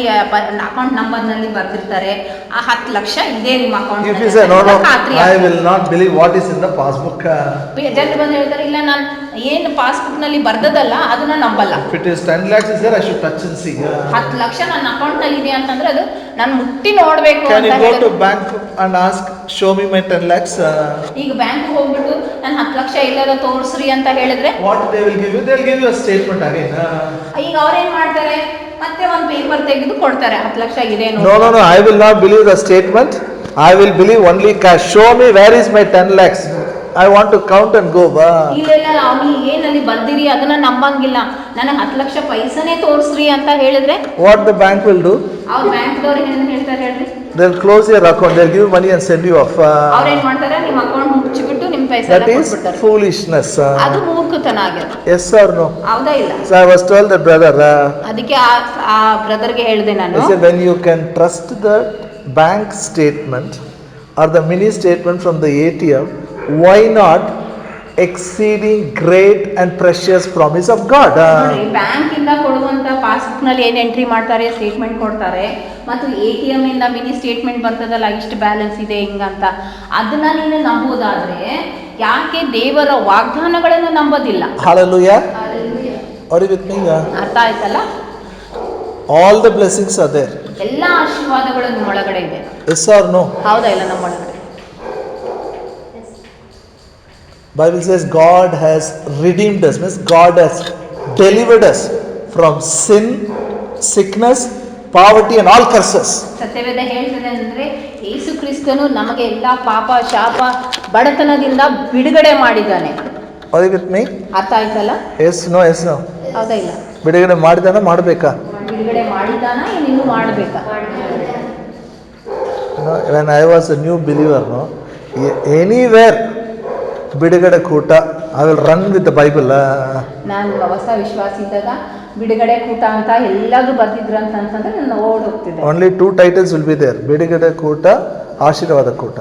ಅಕೌಂಟ್ ನಂಬರ್ ನಲ್ಲಿ ಬರ್ದಿರ್ತಾರೆ, ಆ 10 ಲಕ್ಷ ಇದೆ ನಿಮ್ಮ account. If you say, no, I will not believe what is in the passbook. ಜನರು ಬಂದು ಹೇಳ್ತಾರೆ, ಇಲ್ಲ ನಾನು ಏನು ಪಾಸ್ಬುಕ್ ನಲ್ಲಿ ಬರ್ದದಲ್ಲ ಅದನ್ನ ನಂಬಲ್ಲ. If it is 10 lakhs is there, I should touch and see. 10 lakh ನನ್ನ ಅಕೌಂಟ್ ನಲ್ಲಿ ಇದೆ ಅಂತಂದ್ರೆ ಅದು ನಾನು ಮುಟ್ಟಿ ನೋಡ್ಬೇಕು Can ಅಂತ you go ಹೇಳಿದ್ರು. to bank and ask, show me my 10 lakhs? ಈಗ ಬ್ಯಾಂಕ್ ಹೋಗ್ಬಿಟ್ಟು ನಾನು 10 ಲಕ್ಷ ಎಲ್ಲಾರ ತೋರಿಸ್ರಿ ಅಂತ ಹೇಳಿದ್ರೆ What they will give you? They will give you a statement again. ಈಗ ಅವ್ರೇನ್ ಮಾಡ್ತಾರೆ, ಮತ್ತೆ ಒಂದು ಪೇಪರ್ ತೆಗೆದು ಕೊಡ್ತಾರೆ, 10 ಲಕ್ಷ ಇದೆ No, I will not believe the statement. I will believe only cash. Show me where is my 10 lakhs. I want to count and go. ಇಲ್ಲ ಅವ್ನಿಗೆ ಏನಲ್ಲಿ ಬರ್ದಿರಿ ಅದನ್ನ ನಂಬಂಗಿಲ್ಲ, ನನಗೆ 10 ಲಕ್ಷ ಪೈಸನೇ ತೋರಿಸ್ರಿ ಅಂತ ಹೇಳಿದ್ರೆ What the bank will do? ಅವ್ರ ಬ್ಯಾಂಕ್ದವ್ರಿಗೆ ಏನ್ ಹೇಳ್ತಾರೆ ಹೇಳ್ರಿ? They'll close your account. They'll give you money and send you off. ಅವ್ರೇನ್ ಮಾಡ್ತಾರೆ, ನಿಮ್ಮ ಅಕೌಂಟ್ ಮುಚ್ಚಿಬಿಟ್ಟು ನಿಮ್ಮ ಪೈಸೆ That is ಕೊಟ್ಬಿಡ್ತಾರೆ. foolishness. ಅದು ಮೂರ್ಖತನ ಆಗಿರುತ್ತೆ. Yes or no? ಹೌದಾ ಇಲ್ಲ? So I was told that brother. ಅದಕ್ಕೆ ಆ ಬ್ರದರ್ಗೆ ಹೇಳಿದೆ ನಾನು, I said when you can trust the bank statement or the mini statement from the ATM, why not exceeding great and precious promise of God? ನೋಡಿ, bank ಇಂದ ಕೊಡುವಂತ passbook ನಲ್ಲಿ ಏನ್ entry ಮಾಡ್ತಾರೆ, ಸ್ಟೇಟ್ಮೆಂಟ್ ಕೊಡ್ತಾರೆ, ಮತ್ತು ATM ಇಂದ ಮಿನಿ ಸ್ಟೇಟ್ಮೆಂಟ್ ಬರ್ತದಲ್ಲ, ಇಷ್ಟು ಬ್ಯಾಲೆನ್ಸ್ ಇದೆ ಹಿಂಗಂತ, ಅದನ್ನ ನೀನು ನಂಬುದಾದ್ರೆ ಯಾಕೆ ದೇವರ ವಾಗ್ದಾನಗಳನ್ನು ನಂಬೋದಿಲ್ಲ? Hallelujah. Hallelujah. Are you with me? ಅರ್ಥ ಆಯ್ತಲ್ಲ? All the blessings are there. ಎಲ್ಲ ಆಶೀರ್ವಾದಗಳು ನಿಮ್ಮೊಳಗಡೆ ಇದೆ. Yes or no? ಹೌದಾ ಇಲ್ಲ? ನಮ್ಮೊಳಗಡೆ Bible says God has redeemed us, means God has delivered us from sin, sickness, poverty and all curses. ಸತ್ಯವೇದ ಹೇಳ್ತದೆ ಅಂದ್ರೆ, ಯೇಸು ಕ್ರಿಸ್ತನು ನಮಗೆ ಎಲ್ಲ ಪಾಪ, ಶಾಪ, ಬಡತನದಿಂದ ಬಿಡುಗಡೆ ಮಾಡಿದ್ದಾನೆ. Are you with me? ಅರ್ಥ ಆಯ್ತಲ್ಲ? Yes, no, yes, no. ಹೌದಾ ಇಲ್ಲ? ಬಿಡುಗಡೆ ಮಾಡಿದಾನ ಮಾಡಬೇಕಾ? ಬಿಡುಗಡೆ ಮಾಡಿದ್ದಾನ, ಇನ್ನು ಮಾಡಬೇಕಾ? No, when I was a new believer, no, anywhere ಬಿಡುಗಡೆ ಕೂಟ, I will run with the Bible. ನಾನು ಹೊಸ ವಿಶ್ವಾಸ ಇದ್ದಾಗ ಬಿಡುಗಡೆ ಕೂಟ ಅಂತ ಎಲ್ಲಾದ್ರೂ ಬರ್ದಿದ್ರು ಅಂತಂದ್ರೆ ನಾನು ಓಡ್ ಹೋಗ್ತಿದ್ದೆ. Only 2 titles will be there, ಬಿಡುಗಡೆ ಕೂಟ, ಆಶೀರ್ವಾದ ಕೂಟ.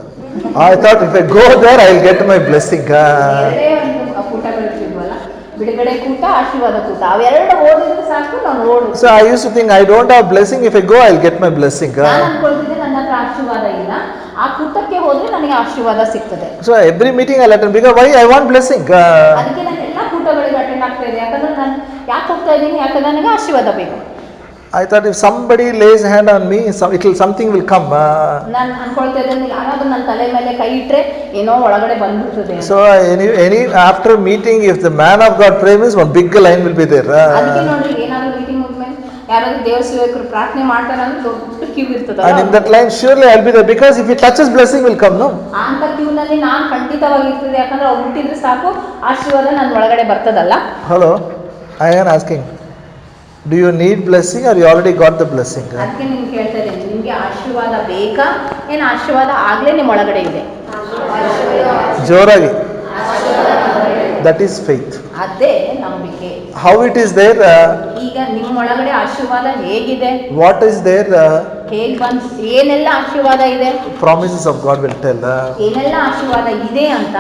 I thought if I go there, I will get my blessing. ಎರಡೇ ಒಂದು ಕೂಟಗಳಿರ್ತಿದ್ವಲ್ಲ, ಬಿಡುಗಡೆ ಕೂಟ, ಆಶೀರ್ವಾದ ಕೂಟ, ಅವೆರಡು ಓದಿದ್ರೆ ಸಾಕು, ನಾನು ಓಡು. So I used to think I don't have blessing, if I go I will get my blessing. ನಾನು ಅನ್ಕೊಳ್ತಿದ್ದೆ ನನ್ನ ಹತ್ರ ಆಶೀರ್ವಾದ ಇಲ್ಲ, ಆ ಕೂಟಕ್ಕೆ ಹೋದ್ರೆ ನನಗೆ ಆಶೀರ್ವಾದ ಸಿಗ್ತದೆ. So every meeting I attend, because why I want blessing. ಅದಕ್ಕೆ ನಾನು ಎಲ್ಲ ಕೂಟಗಳಿಗೆ ಅಟೆಂಡ್ ಆಗ್ತಾ ಇದೆ, ಯಾಕಂದ್ರೆ ನಾನು ಯಾಕೆ ಹೋಗ್ತಾ ಇದ್ದೀನಿ, ಯಾಕಂದ್ರೆ ನನಗೆ ಆಶೀರ್ವಾದ ಬೇಕು. I thought if somebody lays hand on me, something will come. ನಾನು ಅನ್ಕೊಳ್ತಾ ಇದ್ದೇನೆ, ಯಾರಾದ್ರೂ ನನ್ನ ತಲೆ ಮೇಲೆ ಕೈ ಇಟ್ರೆ ಏನೋ ಒಳಗಡೆ ಬಂದ್ಬಿಡ್ತದೆ. So any after meeting, if the man of God prays, means one big line will be there. ಅದಕ್ಕೆ ನೋಡ್ರಿ, ಏನಾದ್ರು ಮೀಟಿಂಗ್ ಮುಗಿದ್ಮೇಲೆ ಯಾರಾದ್ರೂ ದೇವ್ರ ಸೇವಕರು ಪ್ರಾರ್ಥನೆ ಮಾಡ್ತಾರೆ ಅಂದ್ರೆ ದೊಡ್ಡ ಕ್ಯೂ ಇರ್ತದ. And in that line surely I will be there, because if he touches, blessing will come, no? ಅಂತ ಕ್ಯೂನಲ್ಲಿ ನಾನು ಖಂಡಿತವಾಗಿ ಇರ್ತದೆ, ಯಾಕಂದ್ರೆ ಅವ್ರು ಮುಟ್ಟಿದ್ರೆ ಸಾಕು, ಆಶೀರ್ವಾದ ನನ್ನ ಒಳಗಡೆ ಬರ್ತದಲ್ಲ. Hello, I am asking, do you need blessing or you already got the blessing? ಅದಕ್ಕೆ ನಿಮ್ಗೆ ಕೇಳ್ತಾ ಇದ್ದೀನಿ, ನಿಮ್ಗೆ ಆಶೀರ್ವಾದ ಬೇಕಾ, ಏನು ಆಶೀರ್ವಾದ ಆಗ್ಲೇ ನಿಮ್ಮ ಒಳಗಡೆ ಇದೆ? ಜೋರಾಗಿ. That is faith. ಅದೇ ನಂಬಿಕೆ. how it is there? ಈಗ ನಿಮ್ಮೊಳಗಡೆ ಆಶೀರ್ವಾದ ಹೇಗಿದೆ, What is there? ಹೇಗ್ ಬಂದ್, ಏನೆಲ್ಲ ಆಶೀರ್ವಾದ ಇದೆ, Promises of God will tell. ಏನೆಲ್ಲ ಆಶೀರ್ವಾದ ಇದೆ ಅಂತ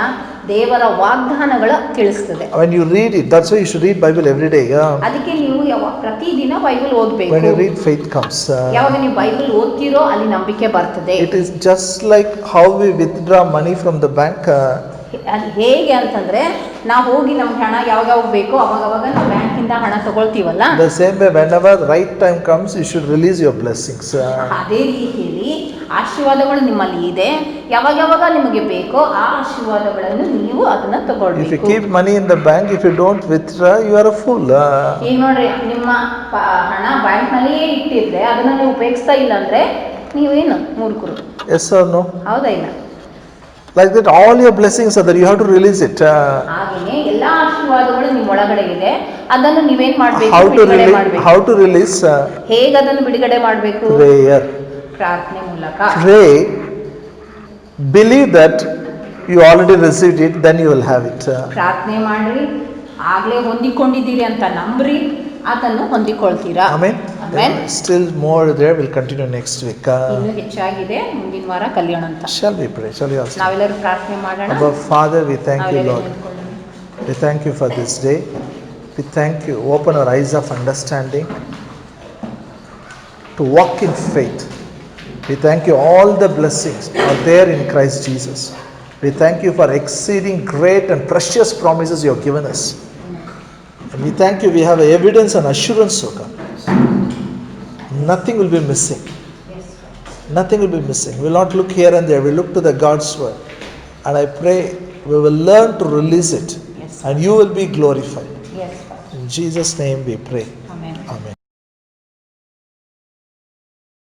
ದೇವರ ವಾಗ್ದಾನಗಳು ತಿಳಿಸ್ತದೆ. When you read it, that's why you should read Bible every day. ಅದಕ್ಕೆ ನೀವು ಪ್ರತಿದಿನ ಬೈಬಲ್ When you ಓದ್ಬೇಕು. read, faith comes. ಯಾವಾಗ ನೀವು ಬೈಬಲ್ ಓದ್ತಿರೋ ಅಲ್ಲಿ ನಂಬಿಕೆ ಬರ್ತದೆ. It is just like how we withdraw money from the bank. ಅದು ಹೇಗೆ ಅಂತಂದ್ರೆ ನಾವು ಹೋಗಿ ನಮ್ಗೆ ಹಣ ಯಾವಾಗ ಬೇಕೋ ಅವಾಗ ನಾವು ಬ್ಯಾಂಕಿಂದ ಹಣ ತಗೊಳ್ತೀವಲ್ಲ, The same way, whenever right time comes, you should release your blessings. ಅದೇ ರೀತಿಯಲ್ಲಿ ಆಶೀರ್ವಾದಗಳು ನಿಮ್ಮಲ್ಲಿ ಇದೆ. ಯಾವಾಗ ನಿಮಗೆ ಬೇಕೋ ಆ ಆಶೀರ್ವಾದಗಳನ್ನು ನೀವು ಅದನ್ನ If you ತಗೊಳ್ಬೇಕು. keep money in the bank, if you don't withdraw, you are a fool. ಈಗ ನೋಡ್ರಿ, ನಿಮ್ಮ ಹಣ ಬ್ಯಾಂಕ್ ನಲ್ಲಿಯೇ ಇಟ್ಟಿದ್ರೆ ಅದನ್ನ ನೀವು ಉಪಯೋಗಿಸ್ತಾ ಇಲ್ಲ ಅಂದ್ರೆ ನೀವೇನು ಮೂರ್ಖರು, Yes or no? ಹೌದಾ ಇಲ್ಲ? Like that, all your blessings are there. You have to release it. ಹಾಗೇನೆ ಎಲ್ಲಾ ಆಶೀರ್ವಾದಗಳು ನಿಮ್ಮ ಒಳಗಡೆ ಇದೆ, ಅದನ್ನು ನೀವೇನ್ ಮಾಡ್ಬೇಕು, How to ಬಿಡುಗಡೆ release? ಮಾಡ್ಬೇಕು. How to release? ಹೇಗೆ ಅದನ್ನು ಬಿಡುಗಡೆ ಮಾಡ್ಬೇಕು? Prayer. ಪ್ರಾರ್ಥನೆ ಮೂಲಕ. Pray. Believe that you already received it, then you will have it. ಪ್ರಾರ್ಥನೆ ಮಾಡ್ರಿ, ಆಗ್ಲೇ ಹೊಂದಿಕೊಂಡಿದ್ದೀರಿ ಅಂತ ನಂಬ್ರಿ, ಅದನ್ನು ಹೊಂದಿಕೊಳ್ತೀರಾ. Amen. Amen. Still more there. We'll continue next week. ಇನ್ನು ಹೆಚ್ಚಾಗಿದೆ, ಮುಂದಿನ ವಾರ ಕಲಿಯೋಣ ಅಂತ. Shall we pray? Shall we ask? ನಾವೆಲ್ಲರೂ ಪ್ರಾರ್ಥನೆ ಮಾಡೋಣ. Abba Father, we thank you, ನಾವೆಲ್ಲರೂ Lord. ನಿಂತ್ಕೊಳ್ಳೋಣ. We thank you for this day. We thank you. Open our eyes of understanding to walk in faith. We thank you. All the blessings are there in Christ Jesus. We thank you for exceeding great and precious promises you have given us. And we thank you. We have evidence and assurance, O God. Nothing will be missing. Nothing will be missing. We will not look here and there. We look to the God's word. And I pray we will learn to release it. Yes. And you will be glorified. Yes. In Jesus' name we pray.